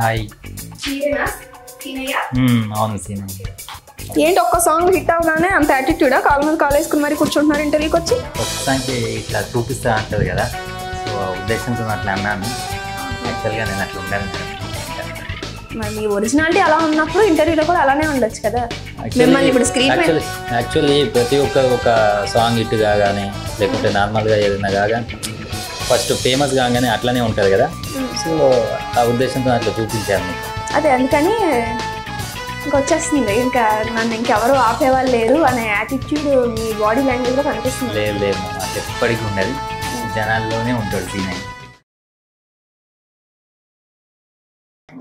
Hi. అవును scene. ఏంటి ఒక్క సాంగ్ హిట్ అవగానే అంత యాటిట్యూడా కాలు మీద కాలు వేసుకుని మరి కూర్చుంటున్నారు ఇంటర్వ్యూకి వచ్చి? ప్రస్తుతానికి ఇట్లా చూపిస్తా అంటారు కదా, సో ఆ ఉద్దేశంతో అట్లా అన్నాను. యాక్చువల్గా నేను అట్లా ఉండాను. మరి మీ ఒరిజినాలిటీ అలా ఉన్నప్పుడు ఇంటర్వ్యూలో కూడా అలానే ఉండొచ్చు కదా. మిమ్మల్ని ఇప్పుడు స్క్రీన్ యాక్చువల్లీ ప్రతి ఒక్క ఒక సాంగ్ హిట్ కాగానే లేకుంటే నార్మల్గా ఏదైనా కాగానే ఫస్ట్ ఫేమస్ కాగానే అట్లనే ఉంటుంది కదా, సో ఆ ఉద్దేశంతో అట్లా చూపించాను. అదే అందుకని ఇంకొచ్చేస్తుంది, ఇంకా నన్ను ఇంకెవరు ఆపేవాళ్ళు లేరు అనే యాటిట్యూడ్ మీ బాడీ లాంగ్వేజ్లో కనిపిస్తుంది. లేదు లేదు, అది ఎప్పటికీ ఉండదు, జనాల్లోనే ఉంటాడు సీన్.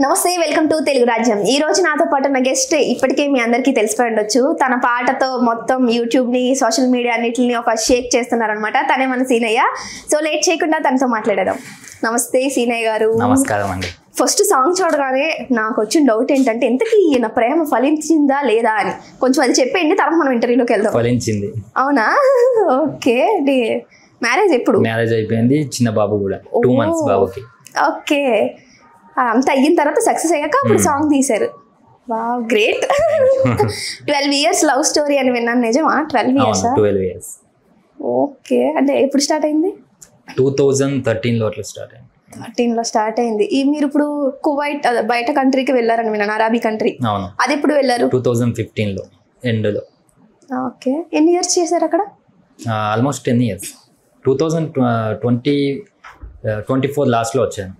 నమస్తే, వెల్కమ్ టు తెలుగు రాజ్యం. ఈ రోజు నాతో పాటు ఉన్న గెస్ట్ ఇప్పటికే మీ అందరికీ తెలిసిపోయి ఉండొచ్చు. తన పాటతో మొత్తం యూట్యూబ్ని, సోషల్ మీడియా అన్నిటిని ఒక షేక్ చేస్తున్నారనమాట. తనే మన సీనయ్య. సో లేట్ చేయకుండా తనతో మాట్లాడదాం. నమస్తే సీనయ్య గారు. నమస్కారం అండి. ఫస్ట్ సాంగ్ చూడగానే నాకు వచ్చిన డౌట్ ఏంటంటే ఇంతకీ ఈయన ప్రేమ ఫలించిందా లేదా అని కొంచెం అది చెప్పండి, తర్వాత మనం ఇంటర్వ్యూలోకి వెళ్దాం. ఫలించింది. అవునా? ఓకే. మ్యారేజ్ ఎప్పుడు? మ్యారేజ్ అయిపోయింది, చిన్న బాబు కూడా 2 months బాబుకి. ఓకే, అంతా అయిన తర్వాత సక్సెస్ అయ్యాక అప్పుడు సాంగ్ తీశారు. Wow, great. 12 years love story అని విన్నాను, నిజమా? 12 years? 12 years. ఓకే, అంటే ఎప్పుడు స్టార్ట్ అయింది? 2013లో అట్లా స్టార్ట్ అయింది. 13లో స్టార్ట్ అయింది. మీరు ఇప్పుడు కువైట్ బయట కంట్రీకి వెళ్ళారని విన్నాను, అరబీ కంట్రీ. అవును. అది ఎప్పుడు వెళ్ళారు? 2015లో ఎండ్లో. ఓకే, ఎన్ని ఇయర్స్ చేశారు అక్కడ? Almost 10 years. 2024 లాస్ట్లో వచ్చాను.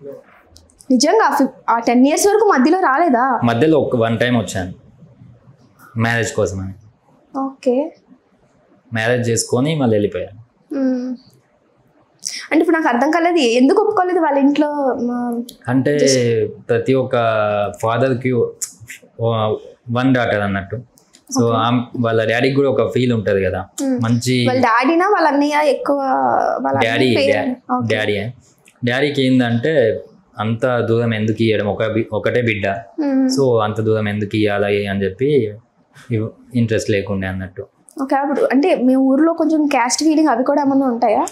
నిజంగా ఆ 10 years వరకు మధ్యలో రాలేదా? మధ్యలో వన్ టైం వచ్చాను మ్యారేజ్ కోసం అని. ఓకే, మ్యారేజ్ చేసుకొని మళ్ళీ వెళ్ళిపోయాను. అంటే ఇప్పుడు నాకు అర్థం కాలేదు, ఎందుకు ఒప్పుకోలేదు వాళ్ళ ఇంట్లో? అంటే ప్రతి ఒక్క ఫాదర్కి 1 daughter అన్నట్టు, సో వాళ్ళ డాడీకి కూడా ఒక ఫీల్ ఉంటుంది కదా, మంచి. వాళ్ళ డాడీనా వాళ్ళ అన్నయ్య? ఎక్కువ డాడీకి ఏంటంటే అంత దూరం ఎందుకు ఇవ్వడం, ఒకటే బిడ్డ, సో అంత దూరం ఎందుకు ఇవ్వాలి అని చెప్పి ఇంట్రెస్ట్ లేకుండే అన్నట్టు. ఓకే, అప్పుడు అంటే మీ ఊర్లో కొంచెం క్యాస్ట్ ఫీలింగ్ అవి కూడా ఏమన్నా ఉంటాయా?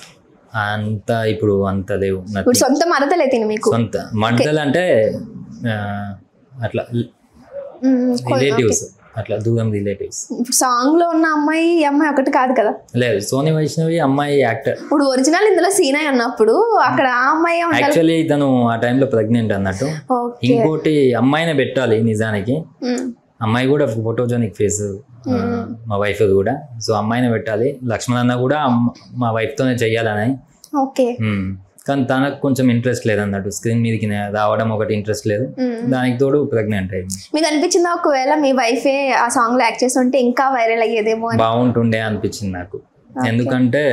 అంత ఇప్పుడు అంత లేవు. సొంత మరదలు అయితే మీకు? సొంత మరదలు అంటే అట్లా రిలేటివ్స్, అట్లా దూరం రిలేటివ్స్. సాంగ్ లో ఉన్న అమ్మాయి ఈ అమ్మాయి ఒకటి కాదు కదా? లేదు, సోని వైష్ణవి అమ్మాయి యాక్టర్. ఇప్పుడు ఒరిజినల్ ఇందులో సీనయ్య అన్నప్పుడు అక్కడ ఆ అమ్మాయి యాక్చువల్లీ తను ఆ టైంలో ప్రెగ్నెంట్ అన్నట్టు. ఇంకోటి అమ్మాయినే పెట్టాలి నిజానికి, అమ్మాయి కూడా ఫోటోజెనిక్ ఫేస్ మా వైఫ్ కూడా, సో అమ్మాయినే పెట్టాలి. లక్ష్మణ్ అన్న కూడా మా వైఫ్ తోనే చెయ్యాలని. ఓకే, కానీ తనకు కొంచెం ఇంట్రెస్ట్ లేదు అన్నట్టు, స్క్రీన్ మీదకి రావడం ఒకటి ఇంట్రెస్ట్ లేదు, దానికి తోడు ప్రెగ్నెంట్ అయింది. మీకు అనిపించిందా ఒకవేళ మీ వైఫే ఆ సాంగ్ లో యాక్ట్ చేసి ఉంటే ఇంకా వైరల్ అయ్యేదేమో? బాగుంటుండే అనిపించింది నాకు, ఎందుకంటే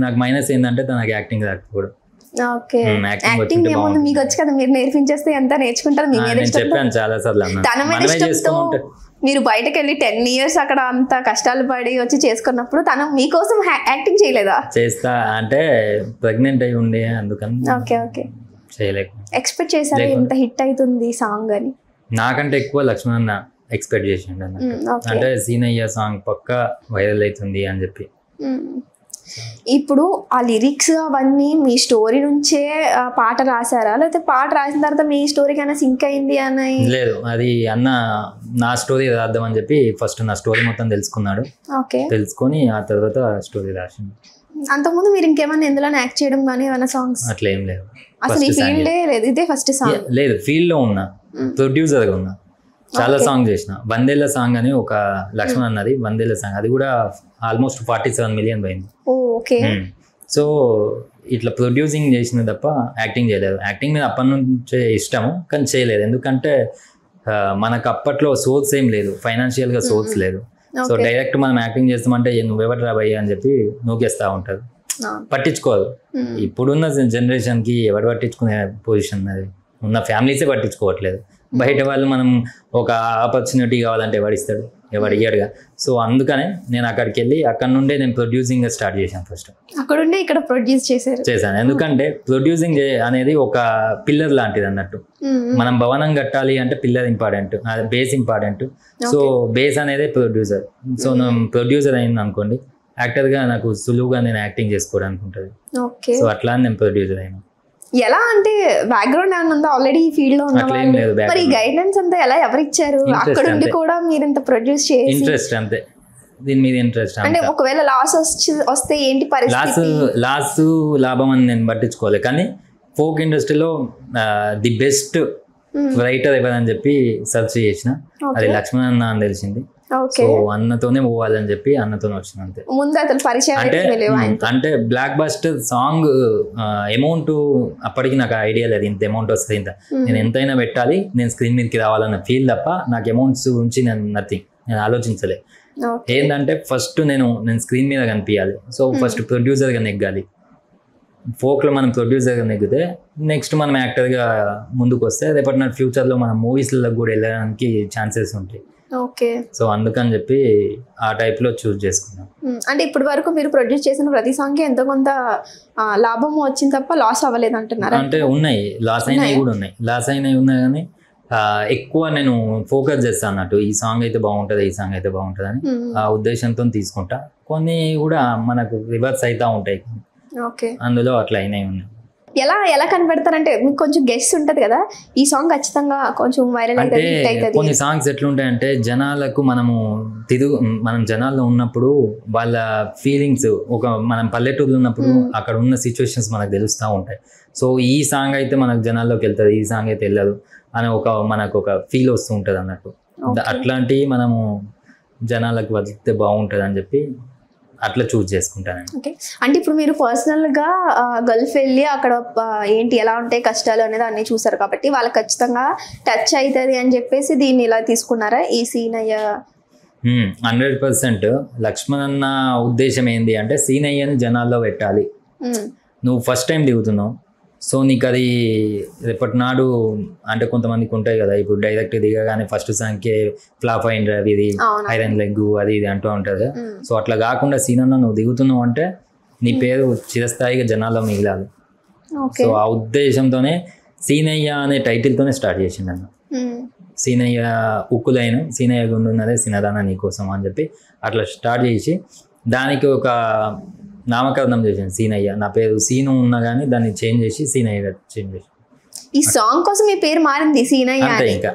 నాకు మైనస్ ఏంటంటే తనకి యాక్టింగ్ రాకపోవడం. ఓకే, యాక్టింగ్ ఏముంది మీకు వచ్చి కదా, మీరు నేర్పించేస్తే ఎంత నేర్చుకుంటారు. నేను చెప్పాను చాలా సార్లు, మీరు బయటకు వెళ్ళి 10 years అక్కడ అంత కష్టాలు పడి వచ్చి చేసుకున్నప్పుడు తను మీకోసం యాక్టింగ్ చేయలేదా? చేస్తా అంటే ప్రెగ్నెంట్ అయి ఉండే, అందుకని ఓకే ఓకే చేయలేక. ఎక్స్పెక్ట్ చేశారు ఇంత హిట్ అవుతుంది సాంగ్ అని? నాకంటే ఎక్కువ లక్ష్మణ్ అన్న ఎక్స్పెక్ట్ చేసిండు అన్నట్టు, అంటే సీనయ్య సాంగ్ పక్కా వైరల్ అవుతుంది అని చెప్పి. ఇప్పుడు ఆ లిరిక్స్ అవన్నీ మీ స్టోరీ నుంచే పాట రాసారా, లేకపోతే పాట రాసిన తర్వాత మీ స్టోరీకి అయినా సింక్ అయింది అని? లేదు, అది అన్న నా స్టోరీ రాద్దామని చెప్పి ఫస్ట్ నా స్టోరీ మొత్తం తెలుసుకున్నాడు. ఓకే, తెలుసుకొని ఆ తర్వాత స్టోరీ రాసింది. అంతకుముందు మీరు ఇంకేమైనా ఎందులో యాక్ట్ చేయడం కానీ ఏమైనా సాంగ్స్? అట్లా ఏం లేదు, అసలు ఈ ఫీల్డే లేదు, ఇదే ఫస్ట్ సాంగ్? లేదు, ఫీల్డ్ లో ఉన్నా, ప్రొడ్యూసర్గా ఉన్నా, చాలా సాంగ్ చేసిన. వందేళ్ల సాంగ్ అని ఒక లక్ష్మణ్ అన్నది, వందేళ్ల సాంగ్, అది కూడా ఆల్మోస్ట్ 47 million పోయింది. సో ఇట్లా ప్రొడ్యూసింగ్ చేసిన తప్ప యాక్టింగ్ చేయలేదు. యాక్టింగ్ మీద అప్పటి నుంచే ఇష్టము, కానీ చేయలేదు. ఎందుకంటే మనకు అప్పట్లో సోర్స్ ఏం లేదు, ఫైనాన్షియల్గా సోర్స్ లేదు. సో డైరెక్ట్ మనం యాక్టింగ్ చేస్తామంటే నువ్వెవరు రాబోయ్యా అని చెప్పి నూకేస్తా ఉంటారు, పట్టించుకోదు. ఇప్పుడున్న జనరేషన్కి ఎవరు పట్టించుకునే పొజిషన్, అది ఉన్న ఫ్యామిలీసే పట్టించుకోవట్లేదు. బయట వాళ్ళు మనం ఒక ఆపర్చునిటీ కావాలంటే ఎవడిస్తాడు, ఎవడు ఇయ్యడుగా. సో అందుకనే నేను అక్కడికి వెళ్ళి అక్కడ నుండే నేను ప్రొడ్యూసింగ్ స్టార్ట్ చేశాను. ఫస్ట్ అక్కడుండే ఇక్కడ ప్రొడ్యూస్ చేశాను, ఎందుకంటే ప్రొడ్యూసింగ్ అనేది ఒక పిల్లర్ లాంటిది అన్నట్టు. మనం భవనం కట్టాలి అంటే pillar important, base important. So base అనేది ప్రొడ్యూసర్. సో ప్రొడ్యూసర్ అయింది అనుకోండి, యాక్టర్గా నాకు సులువుగా నేను యాక్టింగ్ చేసుకోవడానికి ఉంటుంది. సో అట్లా నేను ప్రొడ్యూసర్ అయినా. ఎలా అంటే బ్యాక్గ్రౌండ్ ఏమైనా ఉందా ఆల్రెడీ ఈ ఫీల్డ్ లో ఉన్న అట్లా ఏం వాళ్ళు? లేదు మరి గైడెన్స్ అంతా ఎలా ఎవరు ఇచ్చారు? Interest అక్కడ ఉండి అంతే. కూడా మీరు ఇంత ప్రొడ్యూస్ చేసి ఇంట్రెస్ట్ అంతే, దీని మీద ఇంట్రెస్ట్. అంటే ఒకవేళ లాస్ వస్తే ఏంటి పరిస్థితి? లాస్ లాభం అని నేను పట్టించుకోవాలి, కానీ ఫోక్ ఇండస్ట్రీలో ది బెస్ట్ రైటర్ ఎవరని చెప్పి సెర్చ్ చేసిన, అది లక్ష్మణ్ అన్న అని తెలిసింది. ఓకే, సో అన్నతోనే పోవాలని చెప్పి అన్నతోనే వచ్చిన అంతే. ముందు అతను పరిచయం అంటే అయితే లేవా ఆయనతో? అంటే బ్లాక్ బస్టర్ సాంగ్ అమౌంట్ అప్పటికి నాకు ఐడియా లేదు, ఇంత అమౌంట్ వస్తుంది, ఇంత నేను ఎంతైనా పెట్టాలి, నేను స్క్రీన్ మీదకి రావాలన్న ఫీల్ తప్ప నాకు అమౌంట్స్ గురించి నేను నథింగ్, నేను ఆలోచించలే. ఓకే. ఏంటంటే ఫస్ట్ నేను స్క్రీన్ మీద కనిపించాలి, సో ఫస్ట్ ప్రొడ్యూసర్గా నెగ్గాలి. ఫోక్లో మనం ప్రొడ్యూసర్గా నెగ్గితే నెక్స్ట్ మనం యాక్టర్గా ముందుకు వస్తే రేపటి నాటి ఫ్యూచర్లో మనం మూవీస్లలో కూడా వెళ్ళడానికి ఛాన్సెస్ ఉంటాయి. ఓకే, సో అందుకని చెప్పి ఆ టైప్లో చూస్ చేసుకున్నాం. అంటే ఇప్పటి వరకు మీరు ప్రొడ్యూస్ చేసిన ప్రతి సాంగ్కి ఎంతో కొంత లాభం వచ్చింది తప్ప లాస్ అవ్వలేదు అంటున్నారు? అంటే ఉన్నాయి, లాస్ అయినవి కూడా ఉన్నాయి, లాస్ అయినవి ఉన్నాయి, కానీ ఎక్కువ నేను ఫోకస్ చేస్తాను అన్నట్టు, ఈ సాంగ్ అయితే బాగుంటుంది, ఈ సాంగ్ అయితే బాగుంటుంది అని ఆ ఉద్దేశంతో తీసుకుంటా. కొన్ని కూడా మనకు రివర్స్ అవుతూ ఉంటాయి, ఓకే, అందులో అట్లా అయినవి ఉన్నాయి. ఎలా కనిపెడతారంటే మీకు కొంచెం గెస్ట్ ఉంటది కదా, ఈ సాంగ్ ఖచ్చితంగా కొంచెం వైరల్ అంటే అవుతుంది? కొన్ని సాంగ్స్ ఎట్లుంటాయంటే జనాలకు మనం జనాల్లో ఉన్నప్పుడు వాళ్ళ ఫీలింగ్స్, మనం పల్లెటూరులో ఉన్నప్పుడు అక్కడ ఉన్న సిచ్యువేషన్స్ మనకు తెలుస్తూ ఉంటాయి. సో ఈ సాంగ్ అయితే మనకు జనాల్లోకి వెళ్తుంది, ఈ సాంగ్ అయితే వెళ్ళదు అని మనకు ఒక ఫీల్ వస్తూ ఉంటుంది అన్నట్టు. అట్లాంటివి మనము జనాలకు వదిలితే బాగుంటుంది అని చెప్పి అట్లా చూస్ చేసుకుంటాను. ఓకే, అంటే ఇప్పుడు మీరు పర్సనల్గా గల్ఫ్ వెళ్ళి అక్కడ ఏంటి ఎలా ఉంటాయి కష్టాలు అనేది అన్నీ చూసారు కాబట్టి వాళ్ళకి ఖచ్చితంగా టచ్ అవుతుంది అని చెప్పేసి దీన్ని ఇలా తీసుకున్నారా ఈ సీనయ్య? 100%. లక్ష్మణ్ అన్న ఉద్దేశం ఏంటి అంటే సీనయ్యని జనాల్లో పెట్టాలి. నువ్వు ఫస్ట్ టైం దిగుతున్నావు, సో నీకు అది రేపటి నాడు అంటే కొంతమందికి ఉంటాయి కదా, ఇప్పుడు డైరెక్ట్ దిగగానే ఫస్ట్ సాంగ్కే ఫ్లాప్ అయింది అవి, ఇది ఐరన్ లెగ్ అది ఇది అంటూ ఉంటుంది. సో అట్లా కాకుండా సీనన్న నువ్వు దిగుతున్నావు అంటే నీ పేరు చిరస్థాయిగా జనాల్లో మిగిలాలి. సో ఆ ఉద్దేశంతోనే సీనయ్య అనే టైటిల్తోనే స్టార్ట్ చేసిండు అన్న. సీనయ్య ఉక్కులైన సీనయ్య గుండున్నదే సినదాన నీకోసం అని చెప్పి అట్లా స్టార్ట్ చేసి దానికి ఒక నామకరణం చేశాను సీనయ్య. నా పేరు సీను ఉన్నా కానీ దాన్ని చేంజ్ చేసి సీనయ్య చేంజ్ చేసి ఈ సాంగ్ కోసం మీ పేరు మారింది సీనయ్య.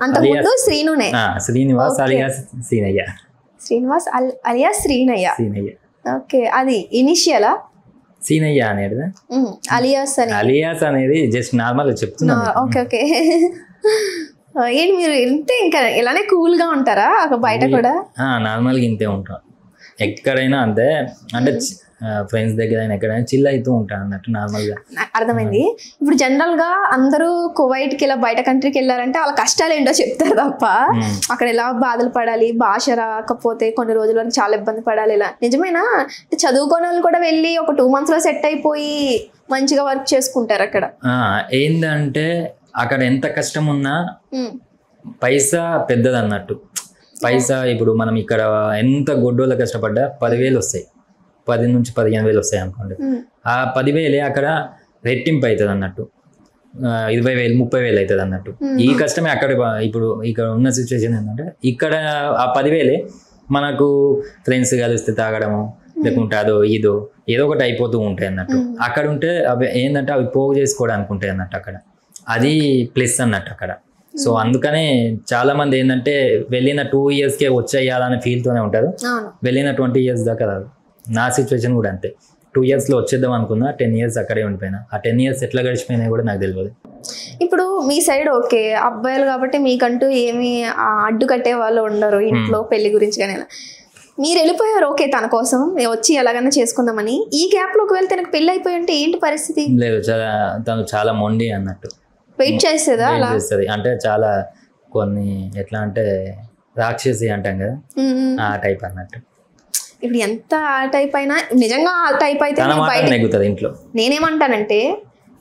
అంతకుముందు శ్రీనునే, Srinivas alias Seenaiah. Srinivas alias Srinaiah. Okay, అది ఇనిషియలా సీనయ్య అనేది అలియాస్ అనేది జస్ట్ నార్మల్ చెప్తున్నా. Okay okay. ఏంటి మీరు ఇంతే ఇంకా ఇలానే కూల్ గా ఉంటారా బయట కూడా? నార్మల్గా ఇంతే ఉంటాం, ఎక్కడైనా అంతే. అంటే ఫ్రెండ్స్ దగ్గర అయినా ఎక్కడైనా చిల్ అవుతూ ఉంటాను అన్నట్టు నార్మల్గా. అర్థమైంది. ఇప్పుడు జనరల్ గా అందరూ కువైట్కి ఇలా బయట కంట్రీకి వెళ్ళారంటే వాళ్ళ కష్టాలు ఏంటో చెప్తారు తప్ప అక్కడ ఎలా బాధలు పడాలి, భాష రాకపోతే కొన్ని రోజుల వరకు చాలా ఇబ్బంది పడాలి, ఇలా నిజమేనా? చదువుకోని వాళ్ళు కూడా వెళ్ళి ఒక 2 months లో సెట్ అయిపోయి మంచిగా వర్క్ చేసుకుంటారు అక్కడ. ఏంటంటే అక్కడ ఎంత కష్టం ఉన్నా పైసా పెద్దది అన్నట్టు. పైసా ఇప్పుడు మనం ఇక్కడ ఎంత గొడ్డోళ్ళ కష్టపడ్డా 10,000 వస్తాయి, 10 నుంచి 15,000 వస్తాయి అనుకోండి. ఆ 10,000 అక్కడ రెట్టింపు అవుతుంది అన్నట్టు, 20,000 30,000 అవుతుంది అన్నట్టు. ఈ కష్టమే అక్కడ. ఇప్పుడు ఇక్కడ ఉన్న సిచ్యువేషన్ ఏంటంటే ఇక్కడ ఆ 10,000 మనకు ఫ్రెండ్స్ కలిస్తే తాగడము లేకుంటే అదో ఇదో ఏదో ఒకటి అయిపోతూ ఉంటాయి అన్నట్టు. అక్కడ ఉంటే అవి ఏంటంటే అవి పోగు చేసుకోవడానికి ఉంటాయి అన్నట్టు అక్కడ, అది ప్లస్ అన్నట్టు అక్కడ. సో అందుకనే చాలా మంది ఏంటంటే వెళ్ళిన 2 yearsకే వచ్చేయాలనే ఫీల్తోనే ఉంటారు, వెళ్ళిన 20 years దాకా రాదు. నా సిచ్యువేషన్ కూడా అంతే, 2 yearsలో వచ్చేద్దాం అనుకున్నా, 10 years అక్కడే ఉండిపోయినా. ఆ 10 years ఎట్లా గడిచిపోయినా కూడా నాకు తెలియదు. ఇప్పుడు మీ సైడ్ ఓకే అబ్బాయిలు కాబట్టి మీకంటూ ఏమి అడ్డు కట్టే వాళ్ళు ఉండరు ఇంట్లో పెళ్లి గురించి, కానీ మీరు వెళ్ళిపోయారు ఓకే తన కోసం వచ్చి ఎలాగైనా చేసుకుందామని. ఈ గ్యాప్ లో ఒకవేళ తనకు పెళ్లి అయిపోయి ఉంటే ఏంటి పరిస్థితి? లేదు, తను చాలా మొండి అన్నట్టు, వెయిట్ చేస్తుందా? అలా చేస్తుంది. అంటే చాలా కొన్ని ఎట్లా అంటే రాక్షసి అంటాం కదా, ఆ టైప్ అన్నట్టు. ఇప్పుడు ఎంత ఆ టైప్ అయినా నిజంగా ఆ టైప్ అయితే నెగ్గుతుంది ఇంట్లో. నేనేమంటానంటే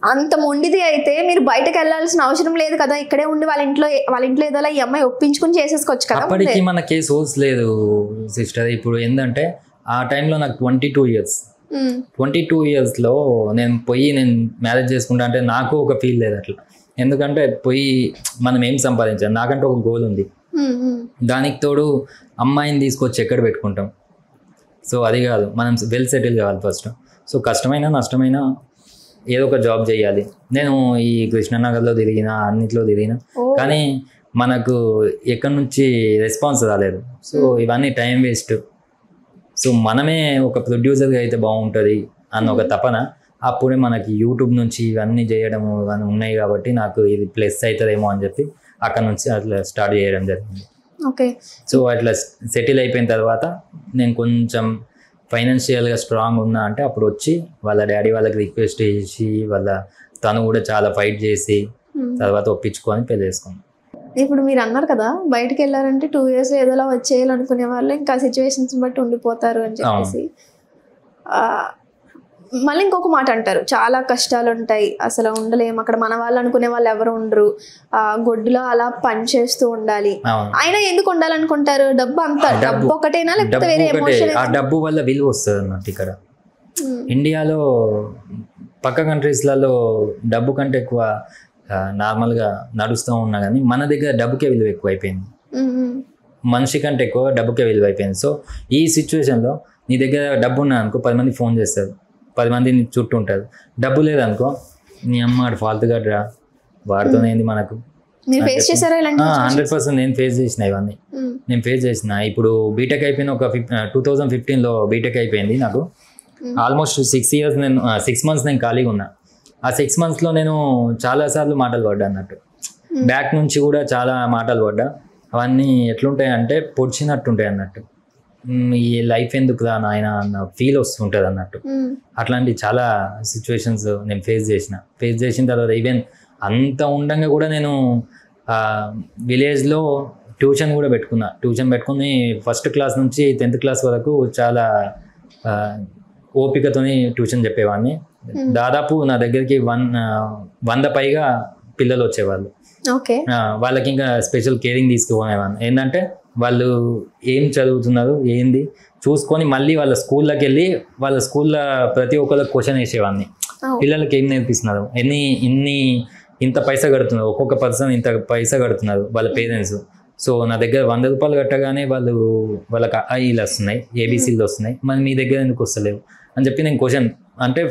అంత మొండిది అయితే మీరు బయటకు వెళ్ళాల్సిన అవసరం లేదు కదా, ఇక్కడే ఉండి వాళ్ళ ఇంట్లో ఏదో ఈ అమ్మాయి ఒప్పించుకుని చేసేసుకోవచ్చు కదా. అప్పటికి మనకి సోర్స్ లేదు సిస్టర్. ఇప్పుడు ఏంటంటే ఆ టైంలో నాకు 22 years, 22 yearsలో నేను మ్యారేజ్ చేసుకుంటా అంటే నాకు ఒక ఫీల్ లేదు అట్లా. ఎందుకంటే మనం ఏం సంపాదించాలి, నాకంటే ఒక గోల్ ఉంది. దానికి తోడు అమ్మాయిని తీసుకొచ్చి ఎక్కడ పెట్టుకుంటాం? సో అది కాదు, మనం వెల్ సెటిల్ కావాలి ఫస్ట్. సో కష్టమైనా నష్టమైనా ఏదో ఒక జాబ్ చేయాలి. నేను ఈ కృష్ణనగర్లో తిరిగిన, అన్నిట్లో తిరిగిన, కానీ మనకు ఎక్కడి నుంచి రెస్పాన్స్ రాలేదు. సో ఇవన్నీ టైం వేస్ట్. సో మనమే ఒక ప్రొడ్యూసర్గా అయితే బాగుంటుంది అన్న ఒక తపన. అప్పుడే మనకి యూట్యూబ్ నుంచి ఇవన్నీ చేయడం ఇవన్నీ ఉన్నాయి కాబట్టి నాకు ఇది ప్లస్ అవుతుందేమో అని చెప్పి అక్కడ నుంచి అట్లా స్టార్ట్ చేయడం జరిగింది. ఓకే. సో అట్లా సెటిల్ అయిపోయిన తర్వాత నేను కొంచెం ఫైనాన్షియల్గా స్ట్రాంగ్ ఉన్నా అంటే అప్పుడు వచ్చి వాళ్ళ డాడీ వాళ్ళకి రిక్వెస్ట్ చేసి తను కూడా చాలా ఫైట్ చేసి తర్వాత ఒప్పించుకొని పెళ్లి చేసుకున్నాను. ఇప్పుడు మీరు అన్నారు కదా బయటకు వెళ్ళారంటే 2 years ఏదోలా వచ్చేయాలనుకునే వాళ్ళు ఇంకా సిచ్యువేషన్స్ బట్టి ఉండిపోతారు అని చెప్పేసి, మళ్ళీ ఇంకొక మాట అంటారు, చాలా కష్టాలు ఉంటాయి, అసలు ఉండలేము అక్కడ, మన వాళ్ళు అనుకునే వాళ్ళు ఎవరు ఉండరు, గొడ్డులో అలా పని చేస్తూ ఉండాలి. అయినా ఎందుకు ఉండాలనుకుంటారు? డబ్బు అంతా డబ్బు ఒకటేనా లేకపోతే వేరే ఎమోషన్? ఆ డబ్బు వల్ల విలువ వస్తుంది అన్నట్టు. ఇక్కడ ఇండియాలో పక్క కంట్రీస్లలో డబ్బు కంటే ఎక్కువ నార్మల్గా నడుస్తూ ఉన్నా కానీ మన దగ్గర డబ్బుకే విలువ ఎక్కువ అయిపోయింది. మనిషి కంటే ఎక్కువ డబ్బుకే విలువ అయిపోయింది. సో ఈ సిచ్యువేషన్లో నీ దగ్గర డబ్బు ఉన్నా అనుకో 10 మంది ఫోన్ చేస్తారు, 10 మంది నీ చుట్టూ ఉంటారు. డబ్బు లేదనుకో నీ అమ్మ వాడు రా వాడుతోనేది మనకు. 100% నేను ఫేస్ చేసిన ఇవన్నీ. నేను ఫేస్ చేసిన. ఇప్పుడు బీటెక్ అయిపోయిన ఒక 2015లో బీటెక్ అయిపోయింది నాకు. ఆల్మోస్ట్ 6 months నేను ఖాళీగా ఉన్నా. ఆ 6 monthsలో నేను చాలాసార్లు మాటలు పడ్డా అన్నట్టు. బ్యాక్ నుంచి కూడా చాలా మాటలు పడ్డా. అవన్నీ ఎట్లుంటాయి అంటే పొడిచినట్టుంటాయి అన్నట్టు. ఈ లైఫ్ ఎందుకు రా నాయన అన్న ఫీల్ వస్తుంటుంది అన్నట్టు. అట్లాంటి చాలా సిచ్యువేషన్స్ నేను ఫేస్ చేసిన తర్వాత ఈవెన్ అంత ఉండంగా కూడా నేను విలేజ్లో ట్యూషన్ కూడా పెట్టుకున్నా. ట్యూషన్ పెట్టుకుని 1st class నుంచి 10th class వరకు చాలా ఓపికతోని ట్యూషన్ చెప్పేవాడిని. దాదాపు నా దగ్గరికి 100 పైగా పిల్లలు వచ్చేవాళ్ళు. వాళ్ళకి ఇంకా స్పెషల్ కేరింగ్ తీసుకుపోయేవాడిని. ఏంటంటే వాళ్ళు ఏం చదువుతున్నారు ఏంది చూసుకొని మళ్ళీ వాళ్ళ స్కూల్లోకి వెళ్ళి వాళ్ళ స్కూల్లో ప్రతి ఒక్కరికి క్వశ్చన్ వేసేవాడిని. పిల్లలకి ఏం నేర్పిస్తున్నారు, ఇంత పైసా కడుతున్నారు, ఒక్కొక్క పర్సన్ ఇంత పైసా కడుతున్నారు వాళ్ళ పేరెంట్స్. సో నా దగ్గర 100 రూపాయలు కట్టగానే వాళ్ళకి ఐలు వస్తున్నాయి, ఏబీసీలు వస్తున్నాయి, మరి మీ దగ్గర ఎందుకు వస్తలేవు అని చెప్పి నేను క్వశ్చన్ అంటే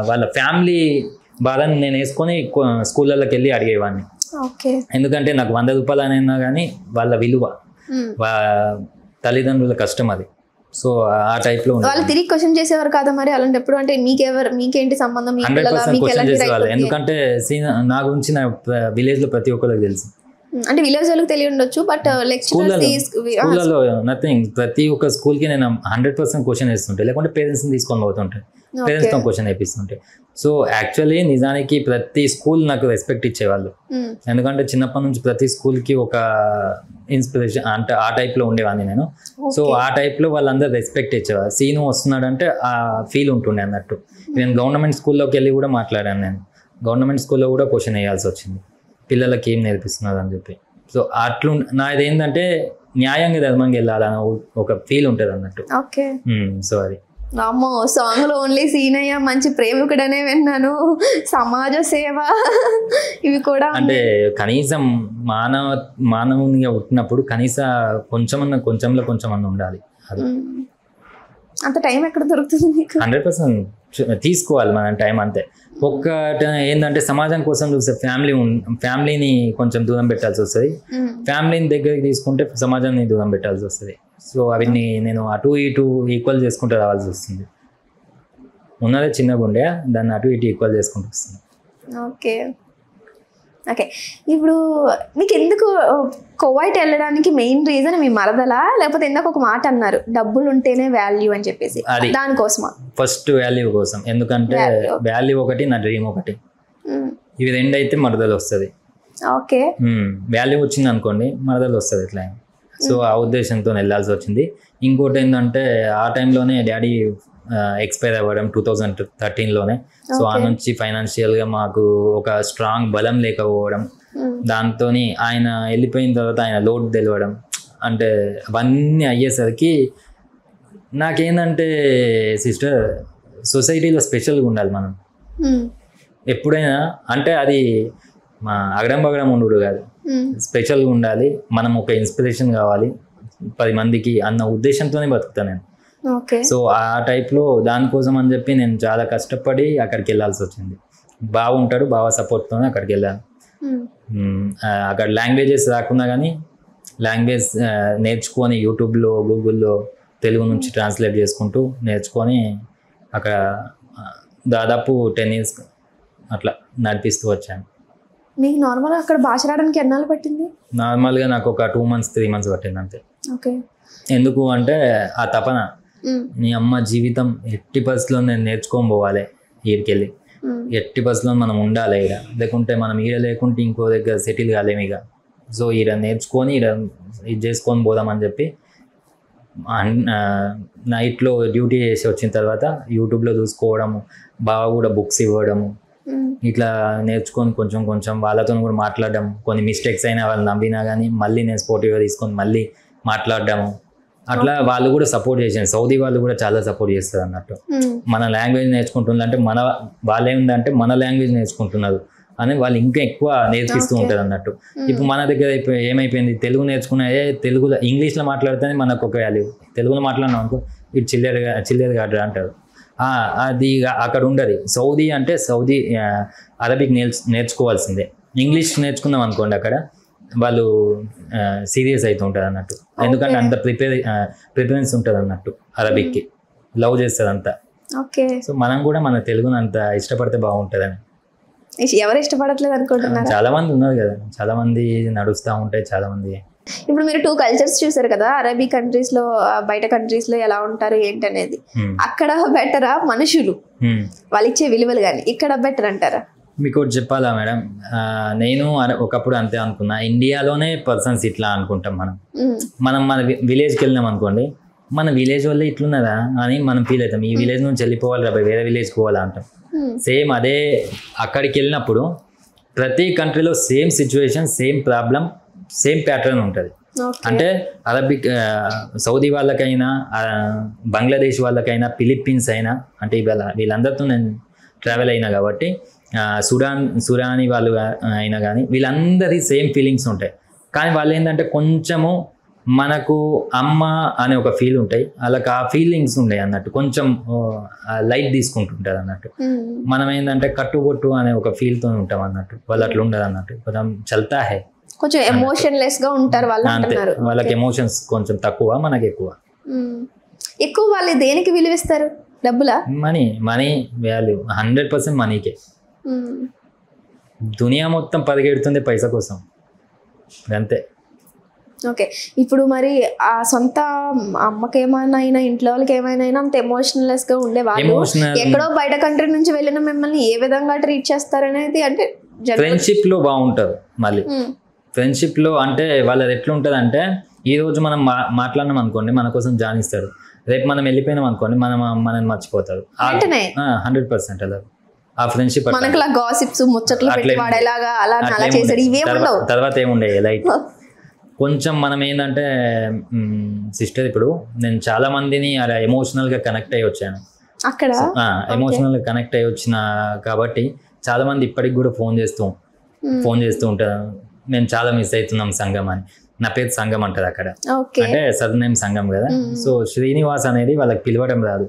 వాళ్ళ ఫ్యామిలీ బాధని నేను వేసుకొని స్కూళ్ళకి వెళ్ళి అడిగేవాడిని. ఎందుకంటే నాకు 100 రూపాయలు అయినా కానీ వాళ్ళ విలువ, తల్లిదండ్రుల కష్టం అది. సో ఆ టైప్లో వాళ్ళు తిరిగి క్వశ్చన్ చేసేవారు కదా మరి అలాంటప్పుడు? అంటే మీకేంటి సంబంధం? 100% క్వశ్చన్ చేసేవాళ్ళు. ఎందుకంటే నా గురించి నా విలేజ్లో ప్రతి ఒక్కరికి తెలుసు. అంటే విలేజ్ వాళ్ళకి తెలియ ఉండొచ్చు, బట్ స్కూళ్ళలో నథింగ్. ప్రతి ఒక్క స్కూల్కి నేను 100% క్వశ్చన్ వేస్తుంటాయి, లేకుంటే పేరెంట్స్ని తీసుకొని పోతుంటాయి, పేరెంట్స్తో క్వశ్చన్ వేపిస్తుంటాయి. సో యాక్చువల్లీ నిజానికి ప్రతి స్కూల్ నాకు రెస్పెక్ట్ ఇచ్చేవాళ్ళు. ఎందుకంటే చిన్నప్పటి నుంచి ప్రతి స్కూల్కి ఒక ఇన్స్పిరేషన్ అంటే ఆ టైప్లో ఉండేవాడిని నేను. సో ఆ టైప్లో వాళ్ళందరూ రెస్పెక్ట్ ఇచ్చేవాళ్ళు. సీను వస్తున్నాడంటే ఆ ఫీల్ ఉంటుండే అన్నట్టు. నేను గవర్నమెంట్ స్కూల్లోకి వెళ్ళి కూడా మాట్లాడాను. నేను గవర్నమెంట్ స్కూల్లో కూడా క్వశ్చన్ వేయాల్సి వచ్చింది, పిల్లలకి ఏం నేర్పిస్తున్నారు అని చెప్పి. సో నాది ఏంటంటే న్యాయంగా ధర్మంగా వెళ్ళాలని ఒక ఫీల్ ఉంటుంది అన్నట్టు. సో అది అమ్మో, సాంగ్ లో ఓన్లీ సీనయ్య మంచి ప్రేమికుడనే విన్నాను, సమాజ సేవ ఇవి కూడా అంటే కనీసం మానవునిగా పుట్టినప్పుడు కనీసం కొంచెంలో కొంచెమన్నా ఉండాలి. అది అంత టైం ఎక్కడ దొరుకుతుంది మీకు? 100% తీసుకోవాలి మనం టైం. అంతే. ఏంటంటే సమాజం కోసం చూస్తే ఫ్యామిలీని కొంచెం దూరం పెట్టాల్సి వస్తుంది, ఫ్యామిలీని దగ్గరికి తీసుకుంటే సమాజాన్ని దూరం పెట్టాల్సి వస్తుంది. సో అవిని నేను అటు ఇటు ఈక్వల్ చేసుకుంటూ రావాల్సి వస్తుంది. ఉన్నదే చిన్నగా ఉండే దాన్ని అటు ఇటు ఈక్వల్ చేసుకుంటూ వస్తుంది. ఓకే. ఇప్పుడు మీకు ఎందుకు కువైట్ వెళ్ళడానికి మెయిన్ రీజన్ మీ మరదలా, లేకపోతే ఎందుకు ఒక మాట అన్నారు డబ్బులు ఉంటేనే వాల్యూ అని చెప్పేసి, దానికోసమా? ఫస్ట్ వాల్యూ కోసం. ఎందుకంటే వాల్యూ ఒకటి, నా డ్రీమ్ ఒకటి, ఇవి రెండు అయితే మరదలు వస్తుంది. ఓకే. వాల్యూ వచ్చింది అనుకోండి మరదలు వస్తుంది ఇట్లా. సో ఆ ఉద్దేశంతో వెళ్ళాల్సి వచ్చింది. ఇంకోటి ఏంటంటే ఆ టైంలోనే డాడీ ఎక్స్పైర్ అవ్వడం 2013లోనే. సో ఆ నుంచి ఫైనాన్షియల్గా మాకు ఒక స్ట్రాంగ్ బలం లేకపోవడం, దాంతో ఆయన వెళ్ళిపోయిన తర్వాత ఆయన లోడ్ తెలియడం, అంటే అవన్నీ అయ్యేసరికి నాకేందంటే సిస్టర్ సొసైటీలో స్పెషల్గా ఉండాలి మనం ఎప్పుడైనా. అంటే అది మా అగడం బగడం ఉండు కాదు, స్పెషల్గా ఉండాలి మనం, ఒక ఇన్స్పిరేషన్ కావాలి 10 మందికి అన్న ఉద్దేశంతోనే బతుకుతాను నేను. సో ఆ టైప్లో దానికోసం అని చెప్పి నేను చాలా కష్టపడి అక్కడికి వెళ్ళాల్సి వచ్చింది. బాగుంటాడు, బాగా సపోర్ట్తో అక్కడికి వెళ్ళాను. అక్కడ లాంగ్వేజెస్ రాకున్నా కానీ లాంగ్వేజ్ నేర్చుకొని యూట్యూబ్లో గూగుల్లో తెలుగు నుంచి ట్రాన్స్లేట్ చేసుకుంటూ నేర్చుకొని అక్కడ దాదాపు 10 years అట్లా నడిపిస్తూ వచ్చాను. మీకు నార్మల్గా అక్కడ భాష రావడానికి ఎన్నాళ్ళు పట్టింది? నార్మల్గా నాకు ఒక 2 months 3 months పట్టింది అంతే. ఓకే. ఎందుకు అంటే ఆ తపన, నీ అమ్మ జీవితం ఎట్టి పరిస్థితుల్లో నేను నేర్చుకొని పోవాలి, ఈడికెళ్ళి ఎట్టి పరిస్థితుల్లో మనం ఉండాలి ఈడ, లేకుంటే మనం ఈడ లేకుంటే ఇంకో దగ్గర సెటిల్ కాలేము ఇక. సో ఈడ నేర్చుకొని ఈడ ఇది చేసుకొని పోదామని చెప్పి నైట్లో డ్యూటీ చేసి వచ్చిన తర్వాత యూట్యూబ్లో చూసుకోవడము, బాగా కూడా బుక్స్ ఇవ్వడము, ఇట్లా నేర్చుకొని కొంచెం కొంచెం వాళ్ళతో కూడా మాట్లాడడం, కొన్ని మిస్టేక్స్ అయినా వాళ్ళు నవ్వినా కానీ మళ్ళీ నేను స్పోర్టివ్గా తీసుకొని మళ్ళీ మాట్లాడడము, అట్లా వాళ్ళు కూడా సపోర్ట్ చేసాను. సౌదీ వాళ్ళు కూడా చాలా సపోర్ట్ చేస్తారు అన్నట్టు. మన లాంగ్వేజ్ నేర్చుకుంటుందంటే వాళ్ళు ఏముందంటే మన లాంగ్వేజ్ నేర్చుకుంటున్నారు అని వాళ్ళు ఇంకా ఎక్కువ నేర్పిస్తూ ఉంటారు అన్నట్టు. ఇప్పుడు మన దగ్గర ఏమైపోయింది, తెలుగు నేర్చుకునే తెలుగులో ఇంగ్లీష్లో మాట్లాడితేనే మనకు ఒక వాల్యూ, తెలుగులో మాట్లాడినాం అనుకో ఇటు చిల్లర కాదు అంటారు. అది అక్కడ ఉండదు. సౌదీ అంటే సౌదీ అరబిక్ నేర్చుకోవాల్సిందే. ఇంగ్లీష్ నేర్చుకుందాం అనుకోండి అక్కడ వాళ్ళు సీరియస్ అవుతూ ఉంటారు అన్నట్టు. ఎందుకంటే అంత ప్రిఫరెన్స్ ఉంటుంది అన్నట్టు, అరబిక్కి లవ్ చేస్తారు అంతా. సో మనం కూడా మన తెలుగుని అంత ఇష్టపడితే బాగుంటుందని. ఎవరు ఇష్టపడట్లేదు అనుకుంటున్నారు? చాలా మంది ఉన్నారు కదా, చాలా మంది నడుస్తూ ఉంటాయి చాలా మంది. ఇప్పుడు మీరు 2 cultures చూసారు కదా, అరబీ కంట్రీస్ లో బయట కంట్రీస్ లో ఎలా ఉంటారు ఏంటనేది. అక్కడ బెటరా మనుషులు వాళ్ళు ఇచ్చే విలువలు కానీ, ఇక్కడ బెటర్ అంటారా? మీకు ఒకటి చెప్పాలా మేడం, నేను ఒకప్పుడు అంతే అనుకున్నా. ఇండియాలోనే పర్సన్స్ ఇట్లా అనుకుంటాం మనం మన విలేజ్కి వెళ్ళినాం అనుకోండి, మన విలేజ్ వల్ల ఇట్లున్నదా అని మనం ఫీల్ అవుతాం. ఈ విలేజ్ నుంచి వెళ్ళిపోవాలి రా వేరే విలేజ్కి పోవాలా అంటాం. సేమ్ అదే అక్కడికి వెళ్ళినప్పుడు ప్రతి కంట్రీలో same situation, same problem, same pattern ఉంటుంది. అంటే అరబిక్ సౌదీ వాళ్ళకైనా బంగ్లాదేశ్ వాళ్ళకైనా ఫిలిప్పీన్స్ అయినా, అంటే వీళ్ళందరితో నేను ట్రావెల్ అయినా కాబట్టి సుడానీ వాళ్ళు అయినా కానీ వీళ్ళందరి సేమ్ ఫీలింగ్స్ ఉంటాయి. కానీ వాళ్ళు ఏంటంటే కొంచెము మనకు అమ్మ అనే ఒక ఫీల్ ఉంటాయి, వాళ్ళకి ఆ ఫీలింగ్స్ ఉంటాయి అన్నట్టు, కొంచెం లైట్ తీసుకుంటుంటారు అన్నట్టు. మనం ఏంటంటే కట్టుబొట్టు అనే ఒక ఫీల్తో ఉంటాం అన్నట్టు, వాళ్ళు అట్లా ఉండదు అన్నట్టు. కొంచెం చల్తా హై, కొంచెం ఎమోషన్లెస్ గా ఉంటారు వాళ్ళు. అంతే, వాళ్ళకి ఎమోషన్స్ కొంచెం తక్కువ, మనకి ఎక్కువ. వాళ్ళు దేనికి విలువిస్తారు? డబ్బులా? Money value 100% మనీకే. దునియా మొత్తం పరిగెడుతుంది పైసా కోసం, అంతే. ఓకే. ఇప్పుడు మరి ఆ సొంత అమ్మకి ఏమైనా అయినా, ఇంట్లో వాళ్ళకి ఏమైనా అయినా అంత ఎమోషనల్లెస్ గా ఉండేవాళ్ళు ఎక్కడో బయట కంట్రీ నుంచి వెళ్ళిన మిమ్మల్ని ఏ విధంగా ట్రీట్ చేస్తారనేది, అంటే ఫ్రెండ్షిప్ లో బాగుంటారు. మళ్ళీ ఫ్రెండ్షిప్ లో అంటే వాళ్ళది ఎట్లుంటది అంటే, ఈ రోజు మనం మాట్లాడినాం అనుకోండి మన కోసం జానిస్తారు, రేపు మనం వెళ్ళిపోయినాం అనుకోండి మనని మర్చిపోతారు 100%. అలా ఆ ఫ్రెండ్షిప్ తర్వాత ఏముండే లైట్. కొంచెం మనం ఏంటంటే సిస్టర్, ఇప్పుడు నేను చాలా మందిని అలా ఎమోషనల్గా కనెక్ట్ అయ్యి వచ్చాను అక్కడ, ఎమోషనల్గా కనెక్ట్ అయ్యి వచ్చిన కాబట్టి చాలా మంది ఇప్పటికి కూడా ఫోన్ చేస్తూ ఉంటారు, మేము చాలా మిస్ అవుతున్నాం సంగం అని. నా పేరు సంగం అంటారు అక్కడ, అంటే సర్నేమ్ సంగం కదా. సో శ్రీనివాస్ అనేది వాళ్ళకి పిలవడం రాదు,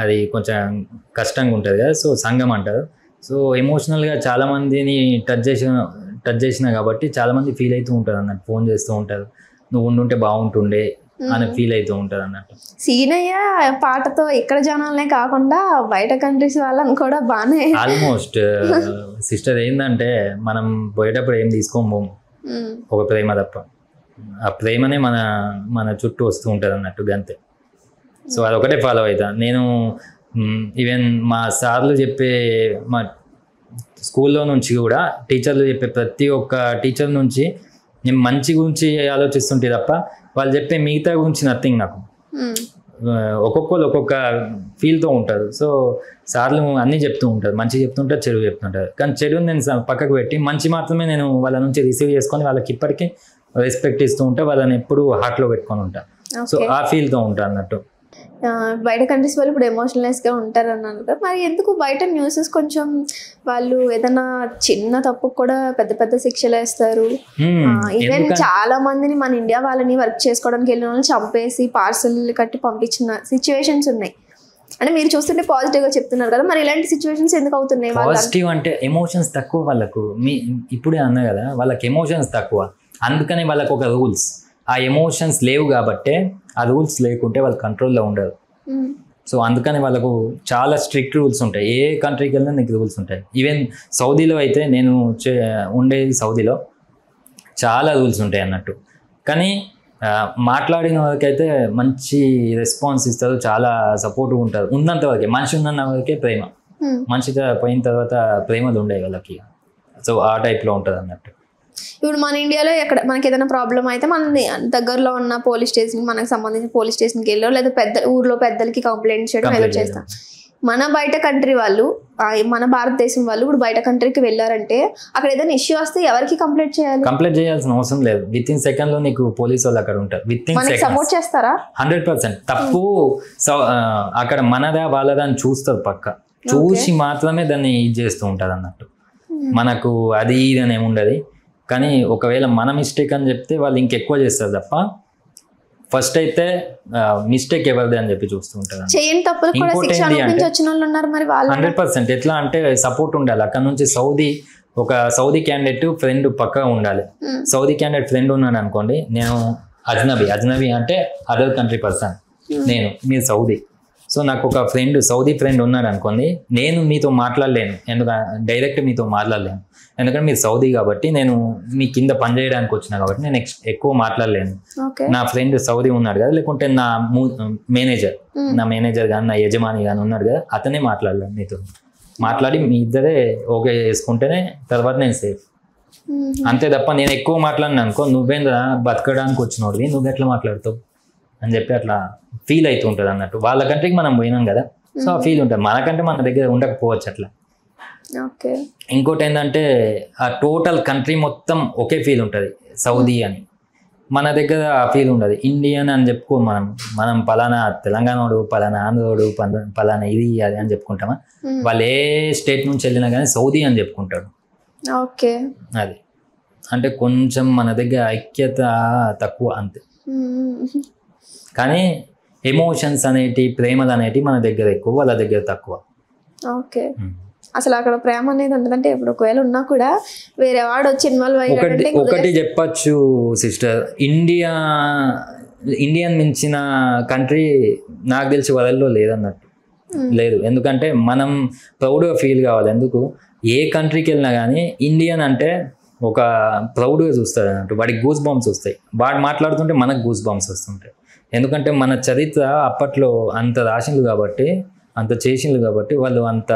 అది కొంచెం కష్టంగా ఉంటుంది కదా, సో సంగం అంటారు. సో ఎమోషనల్గా చాలా మందిని టచ్ చేసిన కాబట్టి చాలా మంది ఫీల్ అవుతూ ఉంటారు అన్నట్టు, ఫోన్ చేస్తూ ఉంటారు, నువ్వు ఉండుంటే బాగుంటుండే అని ఫీల్ అవుతూ ఉంటారు అన్నట్టు. సీనయ్య పాటతో ఇక్కడ జనాలనే కాకుండా బయట కంట్రీస్ వాళ్ళని కూడా బాగానే ఆల్మోస్ట్. సిస్టర్ ఏంటంటే మనం పోయేటప్పుడు ఏం తీసుకోము, ఒక ప్రేమ తప్ప. ఆ ప్రేమనే మన చుట్టూ వస్తూ ఉంటుంది అన్నట్టు, అంతే. సో అదొకటే ఫాలో అవుతా నేను. ఈవెన్ మా సార్లు చెప్పే, మా స్కూల్లో నుంచి కూడా టీచర్లు చెప్పే ప్రతి ఒక్క టీచర్ నుంచి నేను మంచి గురించి ఆలోచిస్తుంటే తప్ప వాళ్ళు చెప్పే మిగతా గురించి నథింగ్. నాకు ఒక్కొక్కరు ఒక్కొక్క ఫీల్తో ఉంటారు. సో సార్లు అన్నీ చెప్తూ ఉంటారు, మంచి చెప్తుంటారు, చెడు చెప్తుంటారు. కానీ చెడుని నేను పక్కకు పెట్టి మంచి మాత్రమే నేను వాళ్ళ నుంచి రిసీవ్ చేసుకొని వాళ్ళకి ఇప్పటికీ రెస్పెక్ట్ ఇస్తూ ఉంటా, వాళ్ళని ఎప్పుడు హార్ట్లో పెట్టుకొని ఉంటా. సో ఆ ఫీల్తో ఉంటా అన్నట్టు. బయట కంట్రీస్ వాళ్ళు ఇప్పుడు ఎమోషనలెస్ గా ఉంటారు అన్నారు కదా, మరి ఎందుకు బయట న్యూసెస్ కొంచెం వాళ్ళు ఏదైనా చిన్న తప్పు కూడా పెద్ద పెద్ద శిక్షలు వేస్తారు. ఈవెన్ చాలా మందిని మన ఇండియా వాళ్ళని వర్క్ చేసుకోవడానికి వెళ్ళిన వాళ్ళని చంపేసి పార్సల్ కట్టి పంపించిన సిచ్యువేషన్స్ ఉన్నాయి. అంటే మీరు చూస్తుంటే పాజిటివ్ గా చెప్తున్నారు కదా, మరి ఇలాంటి సిచ్యువేషన్స్ ఎందుకు అవుతున్నాయి? పాజిటివ్ అంటే ఎమోషన్స్ తక్కువ వాళ్ళకు. ఇప్పుడే అన్నా కదా, వాళ్ళకి ఎమోషన్స్ తక్కువ, అందుకని వాళ్ళకు ఒక రూల్స్. ఆ ఎమోషన్స్ లేవు కాబట్టే ఆ రూల్స్ లేకుంటే వాళ్ళు కంట్రోల్లో ఉండరు. సో అందుకని వాళ్ళకు చాలా స్ట్రిక్ట్ రూల్స్ ఉంటాయి. ఏ కంట్రీకి వెళ్ళినా నీకు రూల్స్ ఉంటాయి. ఈవెన్ సౌదీలో అయితే, నేను ఉండేది సౌదీలో, చాలా రూల్స్ ఉంటాయి అన్నట్టు. కానీ మాట్లాడిన వరకైతే మంచి రెస్పాన్స్ ఇస్తారు, చాలా సపోర్ట్గా ఉంటారు. ఉన్నంత వరకే, మనిషి ఉన్నంత వరకే ప్రేమ. మనిషి పోయిన తర్వాత ప్రేమలు ఉండేవి వాళ్ళకి. సో ఆ టైప్లో ఉంటుంది అన్నట్టు. ఇప్పుడు మన ఇండియాలో ఎక్కడ మనకి ఏదైనా ప్రాబ్లం అయితే మన దగ్గరలో ఉన్న పోలీస్ స్టేషన్, మనకు సంబంధించిన పోలీస్ స్టేషన్కి వెళ్ళో లేదా ఊర్లో పెద్దలకి కంప్లైంట్ చేయడం ఏదో చేస్తాం. మన బయట కంట్రీ వాళ్ళు, మన భారతదేశం వాళ్ళు ఇప్పుడు బయట కంట్రీకి వెళ్ళారంటే అక్కడ ఏదైనా ఇష్యూ వస్తే ఎవరికి కంప్లైంట్ చేయాలి? కంప్లైంట్ చేయాల్సిన అవసరం లేదు. విత్ ఇన్ సెకండ్ లో నీకు పోలీస్ వాళ్ళు అక్కడ ఉంటారు. విత్ ఇన్ సెకండ్ సపోర్ట్ చేస్తారా? 100%. తప్పు అక్కడ మనదా వాళ్ళదా అని చూస్తారు పక్క. చూసి మాత్రమే దాన్ని ఇది చేస్తూ ఉంటారు అన్నట్టు. మనకు అది ఇది అని ఏముండదు. కానీ ఒకవేళ మన మిస్టేక్ అని చెప్తే వాళ్ళు ఇంకెక్కువ చేస్తారు తప్ప, ఫస్ట్ అయితే మిస్టేక్ ఎవరిది అని చెప్పి చూస్తూ ఉంటారు. 100%. ఎట్లా అంటే సపోర్ట్ ఉండాలి అక్కడ నుంచి. సౌదీ క్యాండిడేట్ ఫ్రెండ్ పక్కా ఉండాలి. సౌదీ క్యాండిడేట్ ఫ్రెండ్ ఉన్నాను అనుకోండి, నేను అజ్నబీ అంటే అదర్ కంట్రీ పర్సన్, మీరు సౌదీ. సో నాకు ఒక సౌదీ ఫ్రెండ్ ఉన్నాడు అనుకోండి, నేను మీతో మాట్లాడలేను, డైరెక్ట్ మీతో మాట్లాడలేను. ఎందుకంటే మీరు సౌదీ కాబట్టి, నేను మీ కింద పని చేయడానికి వచ్చినా కాబట్టి నేను ఎక్కువ మాట్లాడలేను. నా ఫ్రెండ్ సౌదీ ఉన్నాడు కదా, లేకుంటే నా మేనేజర్ కానీ నా యజమాని కానీ ఉన్నాడు కదా, అతనే మాట్లాడలేను. మీతో మాట్లాడి మీ ఇద్దరే ఓకే చేసుకుంటేనే తర్వాత నేను సేఫ్. అంతే తప్ప నేను ఎక్కువ మాట్లాడినా అనుకో, నువ్వేందా బతకడానికి వచ్చినోడివి, నువ్వు ఎట్లా మాట్లాడుతావు అని చెప్పి అట్లా ఫీల్ అవుతూ ఉంటుంది అన్నట్టు. వాళ్ళ కంట్రీకి మనం పోయినాం కదా, సో ఆ ఫీల్ ఉంటుంది. మనకంటే మన దగ్గర ఉండకపోవచ్చు అట్లా. ఇంకోటి ఏంటంటే ఆ టోటల్ కంట్రీ మొత్తం ఒకే ఫీల్ ఉంటుంది సౌదీ అని. మన దగ్గర ఆ ఫీల్ ఉండదు. ఇండియన్ అని చెప్పుకో, మనం పలానా తెలంగాణోడు, పలానా ఆంధ్రోడు, పలానా ఇది అది అని చెప్పుకుంటామా. వాళ్ళు ఏ స్టేట్ నుంచి వెళ్ళినా కానీ సౌదీ అని చెప్పుకుంటాడు. అది అంటే కొంచెం మన దగ్గర ఐక్యత తక్కువ అంతే. కానీ ఎమోషన్స్ అనేటి, ప్రేమలు అనేటి మన దగ్గర ఎక్కువ, వాళ్ళ దగ్గర తక్కువ. అసలు అక్కడ ప్రేమ అనేది ఉండదంటే, ఇప్పుడు ఒకవేళ ఉన్నా కూడా వేరే వాడు వచ్చి ఇన్వాల్వ్ అయ్యాడంటే ఒకటి చెప్పచ్చు సిస్టర్, ఇండియన్ మించిన కంట్రీ నాకు తెలిసి వరల్డ్లో లేదన్నట్టు. లేదు, ఎందుకంటే మనం ప్రౌడ్గా ఫీల్ కావాలి. ఎందుకు ఏ కంట్రీకి వెళ్ళినా కానీ ఇండియన్ అంటే ఒక ప్రౌడ్గా చూస్తారు అన్నట్టు. వాడికి గూస్ బాంబ్స్ వస్తాయి, వాడు మాట్లాడుతుంటే మనకు గూస్ బాంబ్స్ వస్తుంటాయి. ఎందుకంటే మన చరిత్ర అప్పట్లో అంత రాసిండ్రు కాబట్టి, అంత చేసిండ్రు కాబట్టి వాళ్ళు అంత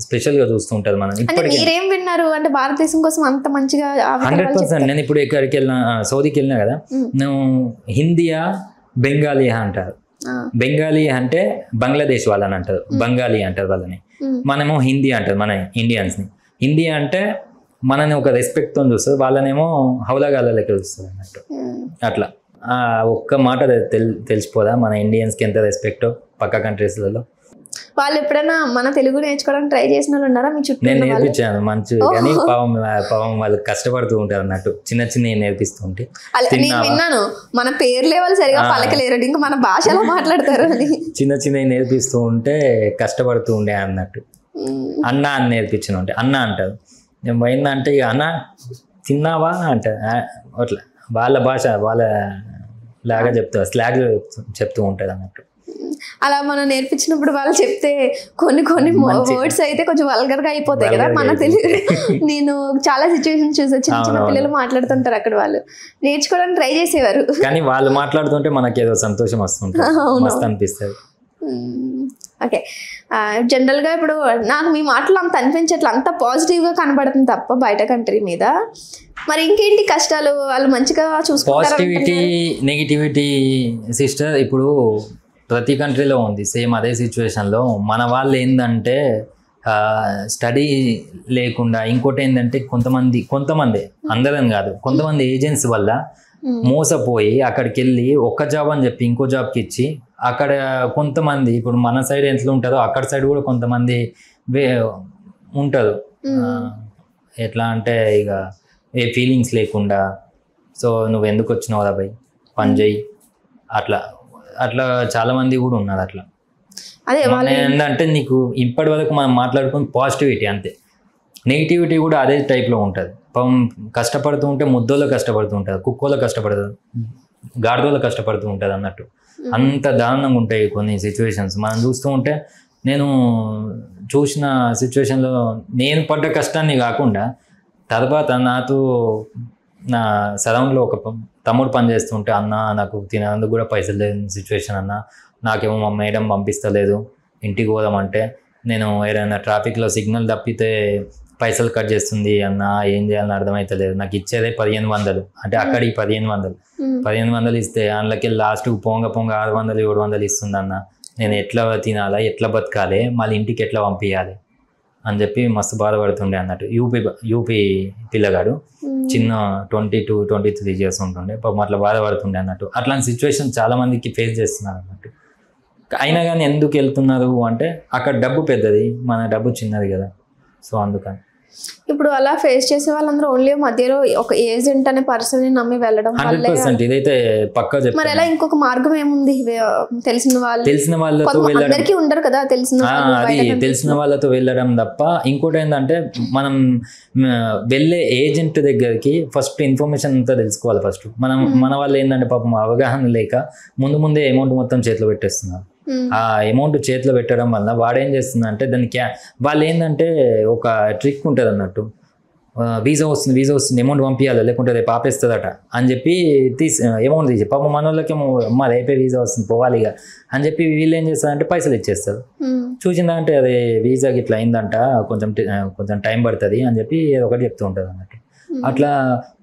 స్పెషల్గా చూస్తూ ఉంటారు. మనం మీరేం విన్నారు అంటే భారతదేశం కోసం అంత మంచిగా? 100%. నేను ఇప్పుడు ఎక్కడికి వెళ్ళినా, సౌదీకి వెళ్ళినా కదా, నువ్వు హిందీయా బెంగాలీయా అంటారు. బెంగాలీ అంటే బంగ్లాదేశ్ వాళ్ళని అంటారు, బెంగాలీ అంటారు వాళ్ళని. మనమేమో హిందీ అంటారు మన ఇండియన్స్ని. హిందీ అంటే మనని ఒక రెస్పెక్ట్తో చూస్తారు, వాళ్ళనేమో హౌలాగాల లెక్క చూస్తారు అన్నట్టు. అట్లా ఒక్క మాట తెలిసిపోదా మన ఇండియన్స్కి ఎంత రెస్పెక్టో పక్క కంట్రీస్లలో. వాళ్ళు ఎప్పుడైనా మన తెలుగు నేర్చుకోవడానికి ట్రై చేసిన వాళ్ళు ఉన్నారా మీ చుట్టూ? నేను నేర్పించాను మంచి, కానీ పాపం వాళ్ళు కష్టపడుతూ ఉంటారు అన్నట్టు. చిన్న నేర్పిస్తూ ఉంటే విన్నాను, మన పేర్లే వాళ్ళు సరిగా పలకలేరు, ఇంకా మన భాషలో మాట్లాడతారు అని. చిన్న నేర్పిస్తూ ఉంటే కష్టపడుతూ ఉండే అన్నట్టు. అన్న అని నేర్పించిన ఉంటే అన్న అంటారు. నేను పోయిందంటే ఇక అన్న తిన్నావా అంటారు. అట్లా వాళ్ళ భాష వాళ్ళ లాగా చెప్తారు, స్లాగ్ చెప్తూ ఉంటుంది అన్నట్టు. అలా మనం నేర్పించినప్పుడు వాళ్ళు చెప్తే కొన్ని వర్డ్స్ అయితే కొంచెం వల్గర్ గా అయిపోతాయి కదా మన తెలుగు. నేను చాలా సిచ్యువేషన్స్ చూసా, చిన్న పిల్లలు మాట్లాడుతుంటారు అక్కడ, వాళ్ళు నేర్చుకోవడానికి ట్రై చేసేవారు. కానీ వాళ్ళు మాట్లాడుతుంటే మనకి ఏదో సంతోషం వస్తుంటుంది, మస్తు అనిపిస్తుంది. ఓకే, జనరల్గా ఇప్పుడు నాకు మీ మాటలు అంత అనిపించట్లే, అంత పాజిటివ్గా కనబడుతుంది తప్ప బయట కంట్రీ మీద. మరి ఇంకేంటి కష్టాలు? వాళ్ళు మంచిగా చూసుకుంటారు. పాజిటివిటీ నెగిటివిటీ సిస్టర్ ఇప్పుడు ప్రతి కంట్రీలో ఉంది సేమ్ అదే సిచ్యువేషన్లో. మన వాళ్ళు ఏంటంటే స్టడీ లేకుండా, ఇంకోటి ఏంటంటే కొంతమంది అందరం కాదు, కొంతమంది ఏజెంట్స్ వల్ల మోసపోయి అక్కడికి వెళ్ళి ఒక్క జాబ్ అని చెప్పి ఇంకో జాబ్కి ఇచ్చి, అక్కడ కొంతమంది ఇప్పుడు మన సైడ్ ఎట్లా ఉంటారో అక్కడ సైడ్ కూడా కొంతమంది ఉంటారు. ఎట్లా అంటే ఇక ఏ ఫీలింగ్స్ లేకుండా, సో నువ్వు ఎందుకు వచ్చినావు రా భయ్, పని చేయి, అట్లా చాలామంది కూడా ఉన్నారు అట్లా. అదే ఏంటంటే నీకు ఇప్పటి వరకు మనం మాట్లాడుకుని పాజిటివిటీ అంతే, నెగిటివిటీ కూడా అదే టైప్లో ఉంటుంది. పాపం కష్టపడుతూ ఉంటే ముద్దోలో కష్టపడుతూ ఉంటుంది, కుక్కోలో కష్టపడుతుంది, గాడిదోలో కష్టపడుతూ ఉంటుంది అన్నట్టు. అంత దారుణంగా ఉంటాయి కొన్ని సిచ్యువేషన్స్ మనం చూస్తూ ఉంటే. నేను చూసిన సిచ్యువేషన్లో నేను పడ్డ కష్టాన్ని కాకుండా తర్వాత నాతో నా సరౌండ్లో ఒక తమ్ముడు పని చేస్తుంటే, అన్న నాకు తినేందుకు కూడా పైసలు లేని సిచ్యువేషన్ అన్న, నాకేమో మా మేడం పంపిస్తలేదు ఇంటికి పోదామంటే, నేను ఏదైనా ట్రాఫిక్లో సిగ్నల్ తప్పితే పైసలు కట్ చేస్తుంది అన్న, ఏం చేయాలని అర్థమవుతలేదు, నాకు ఇచ్చేదే 1500, అంటే అక్కడికి 1500 ఇస్తే అందులోకి లాస్ట్కి పొంగ 600 700 ఇస్తుంది అన్న, నేను ఎట్లా తినాలా, ఎట్లా బతకాలి, మళ్ళీ ఇంటికి ఎట్లా పంపించాలి అని చెప్పి మస్తు బాధపడుతుండే అన్నట్టు. యూపీ పిల్లగాడు, చిన్న 22-23 years ఉంటుండే, పాపం అట్లా బాధపడుతుండే అన్నట్టు. అట్లాంటి సిచ్యువేషన్ చాలా మందికి ఫేస్ చేస్తున్నారు అన్నట్టు. అయినా కానీ ఎందుకు వెళ్తున్నారు అంటే అక్కడ డబ్బు పెద్దది, మన డబ్బు చిన్నది కదా, సో అందుకని. ఇప్పుడు అలా ఫేస్ చేసే వాళ్ళందరూ ఓన్లీ మధ్యలో ఒక ఏజెంట్ అనే పర్సన్ ని నమ్మి వెళ్ళడం 100% ఇదైతే పక్కా చెప్తాను. మరి ఎలా ఇంకొక మార్గం ఏముంది? తెలిసిన వాళ్ళతో అందరికీ ఉండరు కదా తెలిసిన అది తెలిసిన వాళ్ళతో వెళ్ళడం తప్ప. ఇంకోటి ఏంటంటే మనం వెళ్ళే ఏజెంట్ దగ్గరికి ఫస్ట్ ఇన్ఫర్మేషన్ అంతా తెలుసుకోవాలి. ఫస్ట్ మన వాళ్ళు ఏంటంటే పాపం అవగాహన లేక ముందే అమౌంట్ మొత్తం చేతిలో పెట్టేస్తున్నారు. ఆ అమౌంట్ చేతిలో పెట్టడం వల్ల వాడేం చేస్తుందంటే దానికి వాళ్ళు ఏంటంటే ఒక ట్రిక్ ఉంటుంది అన్నట్టు, వీసా వస్తుంది అమౌంట్ పంపించాలి లేకుంటే రేపు ఆపేస్తుందట అని చెప్పి అమౌంట్ తీసి పాపం మన వాళ్ళకేమో అమ్మ రేపే వీసా వస్తుంది పోవాలి ఇక అని చెప్పి వీళ్ళు ఏం చేస్తారంటే పైసలు ఇచ్చేస్తారు. చూసిందంటే అదే వీసాకి ఇట్లా అయిందంట, కొంచెం టైం పడుతుంది అని చెప్పి ఏదో ఒకటి చెప్తూ ఉంటుంది అన్నట్టు. అట్లా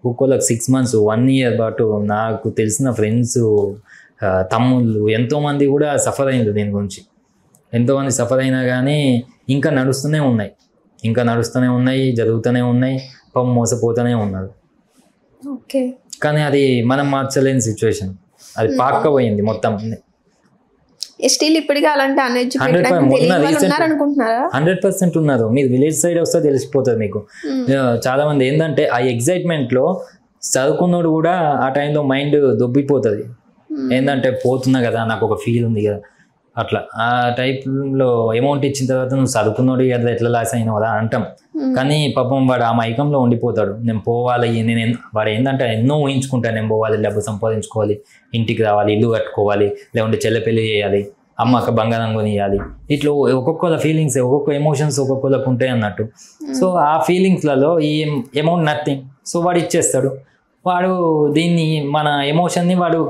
ఒక్కోళ్ళకి 6 months 1 year పాటు నాకు తెలిసిన ఫ్రెండ్స్ తమ్ముళ్ళు ఎంతోమంది కూడా సఫర్ అయింది దీని గురించి. ఎంతోమంది సఫర్ అయినా కానీ ఇంకా నడుస్తూనే ఉన్నాయి, జరుగుతూనే ఉన్నాయి, పాపం మోసపోతూనే ఉన్నారు. ఓకే, కానీ అది మనం మార్చలేని సిచ్యువేషన్, అది పాక్కపోయింది మొత్తం. స్టిల్ ఇప్పటికీ అలాంటి 100% ఉన్నారు. మీరు విలేజ్ సైడ్ వస్తే తెలిసిపోతుంది మీకు. చాలా మంది ఏంటంటే ఆ ఎగ్జైట్మెంట్లో చదువుకున్నోడు కూడా ఆ టైంలో మైండ్ దొబ్బిపోతుంది. ఏంటంటే పోతున్నా కదా, నాకు ఒక ఫీల్ ఉంది కదా, అట్లా ఆ టైప్లో అమౌంట్ ఇచ్చిన తర్వాత నువ్వు చదువుకున్నాడు కదా ఎట్లా లాస్ అయినావు కదా అంటాం. కానీ పాపం వాడు ఆ మైకంలో ఉండిపోతాడు. నేను పోవాలి, వాడు ఏంటంటే ఎన్నో ఊహించుకుంటాను, నేను పోవాలి, డబ్బు సంపాదించుకోవాలి, ఇంటికి రావాలి, ఇల్లు కట్టుకోవాలి, లేకుంటే చెల్లెపెళ్లి చేయాలి, అమ్మక బంగారం కొనియాలి, ఇట్లా ఒక్కొక్కల ఫీలింగ్స్, ఒక్కొక్క ఎమోషన్స్ ఒక్కొక్కలకు ఉంటాయి అన్నట్టు. సో ఆ ఫీలింగ్స్లలో ఈ అమౌంట్ నథింగ్. సో వాడు ఇచ్చేస్తాడు. వాడు దీన్ని మన ఎమోషన్ని వాడు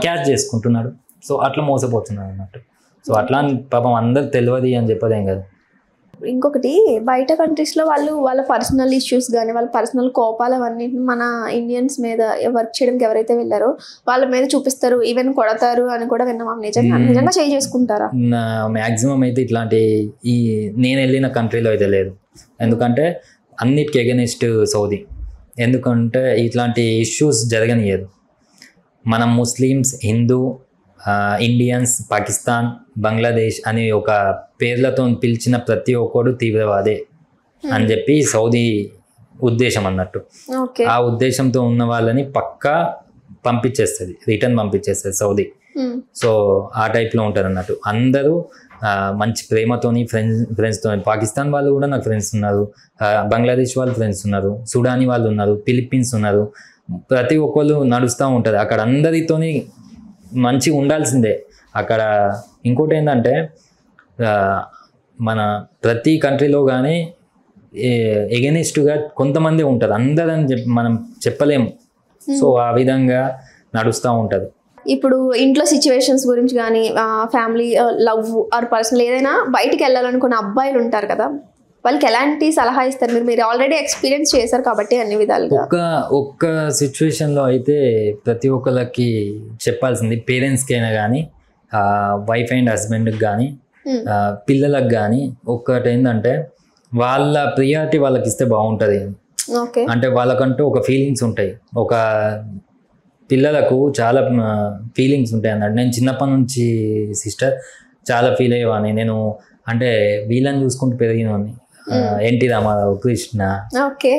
క్యాచ్ చేసుకుంటున్నాడు. సో అట్లా మోసపోతున్నాడు అన్నట్టు. సో అట్లా పాపం అందరు తెలియదు అని చెప్పదేం కదా. ఇంకొకటి, బయట కంట్రీస్లో వాళ్ళ పర్సనల్ ఇష్యూస్ కానీ వాళ్ళ పర్సనల్ కోపాలు అవన్నీ మన ఇండియన్స్ మీద వర్క్ చేయడానికి ఎవరైతే వెళ్ళారో వాళ్ళ మీద చూపిస్తారు, ఈవెన్ కొడతారు అని కూడా విన్నాం. నిజంగా చేంజ్ చేసుకుంటారా? మ్యాక్సిమం అయితే ఇట్లాంటి నేను వెళ్ళిన కంట్రీలో అయితే లేదు. ఎందుకంటే అన్నిటికీ ఎగెనిస్ట్ సౌదీ. ఎందుకంటే ఇట్లాంటి ఇష్యూస్ జరగనియదు. మనం ముస్లిమ్స్, హిందూ, ఇండియన్స్, పాకిస్తాన్, బంగ్లాదేశ్ అని ఒక పేర్లతో పిలిచిన ప్రతి ఒక్కడు తీవ్రవాదే అని చెప్పి సౌదీ ఉద్దేశం అన్నట్టు. ఆ ఉద్దేశంతో ఉన్న వాళ్ళని పక్కా రిటర్న్ పంపించేస్తుంది సౌదీ. సో ఆ టైప్లో ఉంటుంది అన్నట్టు. అందరూ మంచి ప్రేమతోని ఫ్రెండ్స్తో, పాకిస్తాన్ వాళ్ళు కూడా నాకు ఫ్రెండ్స్ ఉన్నారు, బంగ్లాదేశ్ వాళ్ళు ఫ్రెండ్స్ ఉన్నారు, సుడానీ వాళ్ళు ఉన్నారు, ఫిలిప్పీన్స్ ఉన్నారు. ప్రతి ఒక్కళ్ళు నడుస్తూ ఉంటుంది అక్కడ. అందరితోని మంచిగా ఉండాల్సిందే అక్కడ. ఇంకోటి ఏంటంటే మన ప్రతి కంట్రీలో కానీ ఎగెనిస్ట్గా కొంతమంది ఉంటారు, అందరని మనం చెప్పలేము. సో ఆ విధంగా నడుస్తూ ఉంటుంది. ఇప్పుడు ఇంట్లో సిచ్యువేషన్స్ గురించి కానీ ఫ్యామిలీ లవ్ ఆర్ పర్సనల్ ఏదైనా బయటికి వెళ్ళాలనుకున్న అబ్బాయిలు ఉంటారు కదా, వాళ్ళకి ఎలాంటి సలహా ఇస్తారు? మీరు ఆల్రెడీ ఎక్స్పీరియన్స్ చేశారు కాబట్టి అన్ని విధాలుగా. ఒక్క సిచ్యువేషన్లో అయితే ప్రతి ఒక్కరికి చెప్పాల్సింది, పేరెంట్స్కి అయినా కానీ, వైఫ్ అండ్ హస్బెండ్కి కానీ, పిల్లలకు కానీ, ఒక్కటి ఏంటంటే వాళ్ళ ప్రియారిటీ వాళ్ళకి ఇస్తే బాగుంటుంది. అంటే వాళ్ళకంటూ ఒక ఫీలింగ్స్ ఉంటాయి. ఒక పిల్లలకు చాలా ఫీలింగ్స్ ఉంటాయి అన్నట్టు. నేను చిన్నప్పటి నుంచి సిస్టర్ చాలా ఫీల్ అయ్యేవాడిని. నేను అంటే వీళ్ళని చూసుకుంటూ పెరిగినవాడిని. ఎన్టీ రామారావు, కృష్ణ,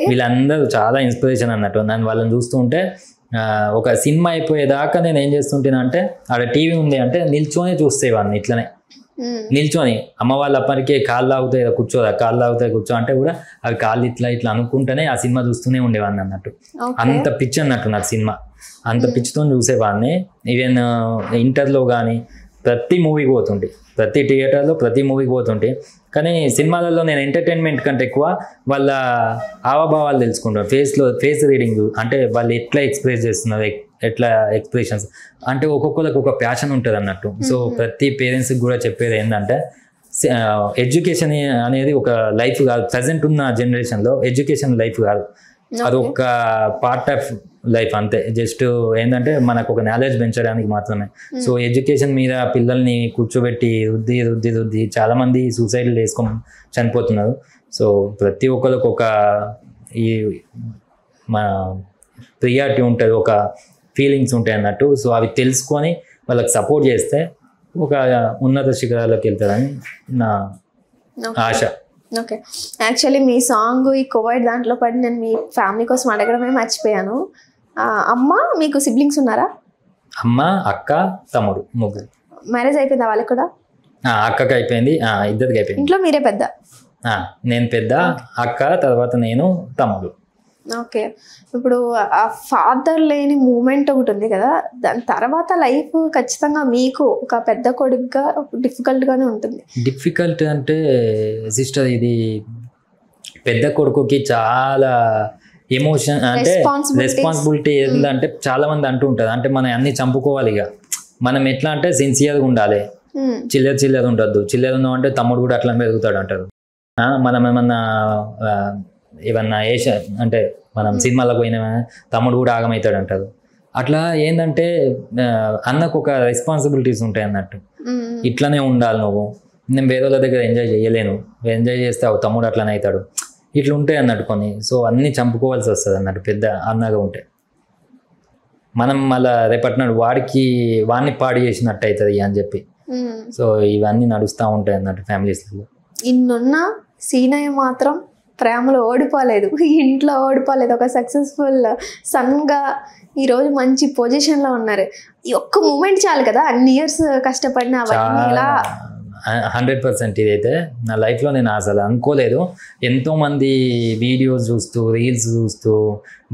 వీళ్ళందరూ చాలా ఇన్స్పిరేషన్ అన్నట్టు. నన్ను వాళ్ళని చూస్తూ ఉంటే ఒక సినిమా అయిపోయేదాకా నేను ఏం చేస్తుంటేనంటే ఆడ టీవీ ఉంది అంటే నిల్చొని చూసేవాడిని ఇట్లనే. నిల్చొని అమ్మ వాళ్ళు అప్పటికే కాళ్ళు లాగుతాయి కూర్చోదా, కాళ్ళు లాగుతాయి కూర్చో అంటే కూడా అవి కాళ్ళు ఇట్లా ఇట్లా అనుకుంటేనే ఆ సినిమా చూస్తూనే ఉండేవాడిని అన్నట్టు. అంత పిచ్చి అన్నట్టు నాకు సినిమా, అంత పిచ్చితో చూసేవాడిని. ఈవెన్ ఇంటర్లో కానీ ప్రతి మూవీకి పోతుంటే, ప్రతి థియేటర్లో ప్రతి మూవీకి పోతుంటే, కానీ సినిమాలలో నేను ఎంటర్టైన్మెంట్ కంటే ఎక్కువ వాళ్ళ హావభావాలు తెలుసుకుంటాను. ఫేస్ రీడింగ్ అంటే వాళ్ళు ఎట్లా ఎక్స్ప్రెస్ చేస్తున్నారు, ఎట్లా ఎక్స్ప్రెషన్స్ అంటే ఒక్కొక్కరికి ఒక ప్యాషన్ ఉంటుంది అన్నట్టు. సో ప్రతి పేరెంట్స్కి కూడా చెప్పేది ఏంటంటే ఎడ్యుకేషన్ అనేది ఒక లైఫ్ కాదు. ప్రజెంట్ ఉన్న జనరేషన్లో ఎడ్యుకేషన్ లైఫ్ కాదు, అది ఒక పార్ట్ ఆఫ్ లైఫ్ అంతే. జస్ట్ ఏంటంటే మనకు ఒక నాలెడ్జ్ పెంచడానికి మాత్రమే. సో ఎడ్యుకేషన్ మీద పిల్లల్ని కూర్చోబెట్టి రుద్ది రుద్ది రుద్ది చాలా మంది సూసైడ్లు చేసుకొని చనిపోతున్నారు. సో ప్రతి ఒక్కరికి ఒక ఈ మన ప్రియారిటీ ఉంటుంది, ఒక ఫీలింగ్స్ ఉంటాయి అన్నట్టు. సో అవి తెలుసుకొని వాళ్ళకి సపోర్ట్ చేస్తే ఒక ఉన్నత శిఖరాలకు వెళ్తారని నా ఆశ. ఓకే, యాక్చువల్లీ మీ సాంగ్ ఈ కోవిడ్ దాంట్లో పడి నేను మీ ఫ్యామిలీ కోసం అడగడమే మర్చిపోయాను. అమ్మ, మీకు సిబ్లింగ్స్ ఉన్నారా? అమ్మ, అక్క, తమ్ముడు, ముగ్గురు. మ్యారేజ్ అయిపోయిందా వాళ్ళకి కూడా? అక్కకి అయిపోయింది, ఇద్దరికి అయిపోయింది. ఇంట్లో మీరే పెద్ద? నేను పెద్ద, అక్క, తర్వాత నేను, తమ్ముడు. ఓకే, ఇప్పుడు ఆ ఫాదర్ లేని మూమెంట్ ఒకటి ఉంది కదా, దాని తర్వాత లైఫ్ ఖచ్చితంగా మీకు ఒక పెద్ద కొడుకుగా డిఫికల్ట్గానే ఉంటుంది. డిఫికల్ట్ అంటే సిస్టర్, ఇది పెద్ద కొడుకుకి చాలా ఎమోషన్ అంటే రెస్పాన్సిబిలిటీ ఏంటంటే చాలా మంది అంటూ ఉంటారు, అంటే మనం అన్ని చంపుకోవాలి. ఇక మనం ఎట్లా అంటే సిన్సియర్గా ఉండాలి, చిల్లర ఉండద్దు. చిల్లర ఉన్నాం అంటే తమ్ముడు కూడా అట్లా పెరుగుతాడు అంటారు. మనం ఏమన్నా అంటే మనం సినిమాలకు పోయినా తమ్ముడు కూడా ఆగమవుతాడు అంటారు. అట్లా ఏంటంటే అన్నకు ఒక రెస్పాన్సిబిలిటీస్ ఉంటాయి అన్నట్టు. ఇట్లానే ఉండాలి నువ్వు, నేను వేరే వాళ్ళ దగ్గర ఎంజాయ్ చేయలేను, ఎంజాయ్ చేస్తే తమ్ముడు అట్లనే అవుతాడు, ఇట్లా ఉంటాయి అన్నట్టు కొన్ని. సో అన్నీ చంపుకోవాల్సి వస్తుంది అన్నట్టు పెద్ద అన్నగా ఉంటే. మనం మళ్ళీ రేపటినాడు వాడిని పాడు చేసినట్టు అవుతుంది అని చెప్పి. సో ఇవన్నీ నడుస్తూ ఉంటాయి అన్నట్టు ఫ్యామిలీస్లో. ఇన్నున్న సీనయ్య మాత్రం ప్రేమలో ఓడిపోలేదు, ఇంట్లో ఓడిపోలేదు. ఒక సక్సెస్ఫుల్ సన్గా ఈరోజు మంచి పొజిషన్లో ఉన్నారు. ఈ ఒక్క మూమెంట్ చాలు కదా, అన్ని ఇయర్స్ కష్టపడిన అవన్నీ ఇలా 100%. ఇదైతే నా లైఫ్లో నేను అసలు అనుకోలేదు. ఎంతోమంది వీడియోస్ చూస్తూ రీల్స్ చూస్తూ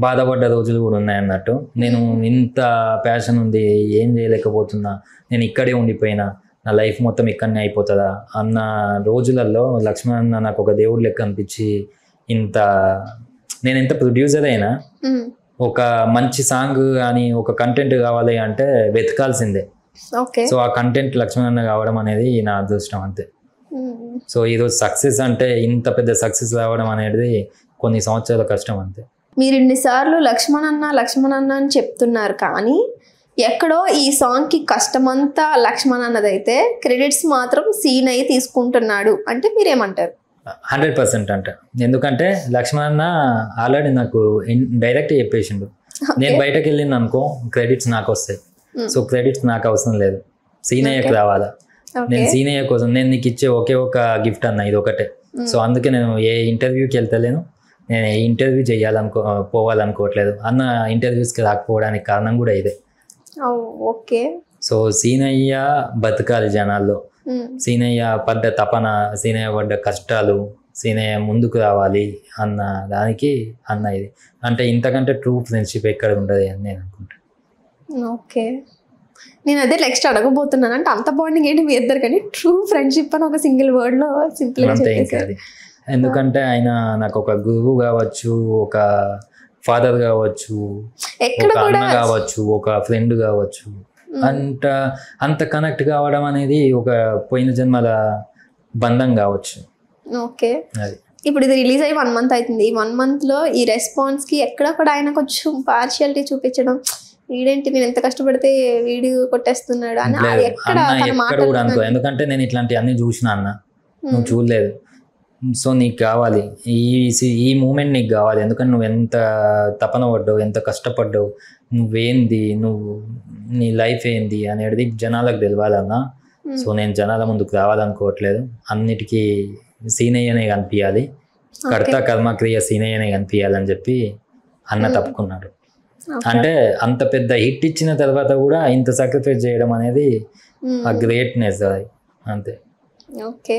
బాధపడ్డ రోజులు కూడా ఉన్నాయన్నట్టు. నేను ఇంత ప్యాషన్ ఉంది, ఏం చేయలేకపోతున్నా, నేను ఇక్కడే ఉండిపోయినా, నా లైఫ్ మొత్తం ఇక్కడనే అయిపోతుందా అన్న రోజులలో లక్ష్మణ్ అన్న నాకు ఒక దేవుడు లెక్క అనిపించి, నేను ఎంత ప్రొడ్యూసర్ అయినా ఒక మంచి సాంగ్ కానీ ఒక కంటెంట్ కావాలి అంటే వెతకాల్సిందే. సో ఆ కంటెంట్ లక్ష్మణ్ అన్న కావడం అనేది నా అదృష్టం అంతే. సో ఈరోజు సక్సెస్ అంటే ఇంత పెద్ద సక్సెస్ రావడం అనేది కొన్ని సంవత్సరాల కష్టం అంతే. మీరు ఇన్నిసార్లు లక్ష్మణ్ అన్న అని చెప్తున్నారు, కానీ ఎక్కడో ఈ సాంగ్కి కష్టమంతా లక్ష్మణ్ అన్నదైతే క్రెడిట్స్ మాత్రం సీనయ్య తీసుకుంటున్నాడు అంటే మీరేమంటారు? 100% అంట. ఎందుకంటే లక్ష్మణ్ అన్న ఆల్రెడీ నాకు డైరెక్ట్ చెప్పేసిండు, నేను బయటకు వెళ్ళింది అనుకో క్రెడిట్స్ నాకు వస్తాయి. సో క్రెడిట్స్ నాకు అవసరం లేదు, సీనయ్యకి రావాలా. నేను సీనయ్య కోసం నేను నీకు ఇచ్చే ఒకే ఒక గిఫ్ట్ అన్న ఇది ఒకటే. సో అందుకే నేను ఏ ఇంటర్వ్యూకి వెళ్తలేను, నేను ఏ ఇంటర్వ్యూ పోవాలనుకోవట్లేదు. అన్న ఇంటర్వ్యూస్కి రాకపోవడానికి కారణం కూడా ఇదే. ఓకే, సో సీనయ్య బతకాలి జనాల్లో, సీనయ్య పడ్డ తపన, సీనయ్య పడ్డ కష్టాలు, సీనయ్య ముందుకు రావాలి అన్న దానికి అన్న ఇది. అంటే ఇంతకంటే ట్రూ ఫ్రెండ్షిప్ ఎక్కడ ఉంటుంది అని నేను అనుకుంటాను. ఓకే, నేను అదే నెక్స్ట్ అడగబోతున్నాను, అంటే అంత బాండింగ్ ఏంటి మీ ఇద్దరు, కానీ ట్రూ ఫ్రెండ్షిప్ అని ఒక సింగిల్ వర్డ్లో సింపుల్ అంతే. ఇంకా అది ఎందుకంటే ఆయన నాకు ఒక గురువు కావచ్చు, ఒక ఫాదర్ కావచ్చు, ఒక అన్న కావచ్చు, ఒక ఫ్రెండ్ కావచ్చు. అంత కనెక్ట్ కావడం అనేది ఒక పోయిన జన్మల బంధం కావచ్చు. ఓకే, ఇప్పుడు ఇది రిలీజ్ అయ్యి 1 month అవుతుంది. ఈ 1 monthలో ఈ రెస్పాన్స్కి ఎక్కడ కూడా ఆయన కొంచెం పార్షియాలిటీ చూపించడం, వీడేంటి నేను ఎంత కష్టపడితే వీడు కొట్టేస్తున్నాడు అని ఎక్కడ కూడా అనుకో. ఎందుకంటే నేను ఇట్లాంటి అన్ని చూసిన అన్న, నువ్వు చూడలేదు. సో నీకు కావాలి ఈ మూమెంట్, నీకు కావాలి. ఎందుకంటే నువ్వు ఎంత తపన పడ్డావు, ఎంత కష్టపడ్డావు, నువ్వేంది, నీ లైఫ్ ఏంది అనేది జనాలకు తెలియాలన్నా. సో నేను జనాల ముందుకు రావాలనుకోవట్లేదు, అన్నిటికీ సీనయ్యనే కనిపించాలి, కర్త కర్మక్రియ సీనయ్యనే కనిపించాలని చెప్పి అన్న తప్పుకున్నాడు. అంటే అంత పెద్ద హిట్ ఇచ్చిన తర్వాత కూడా ఇంత సాక్రిఫైస్ చేయడం అనేది ఆ గ్రేట్నెస్ అది అంతే. ఓకే,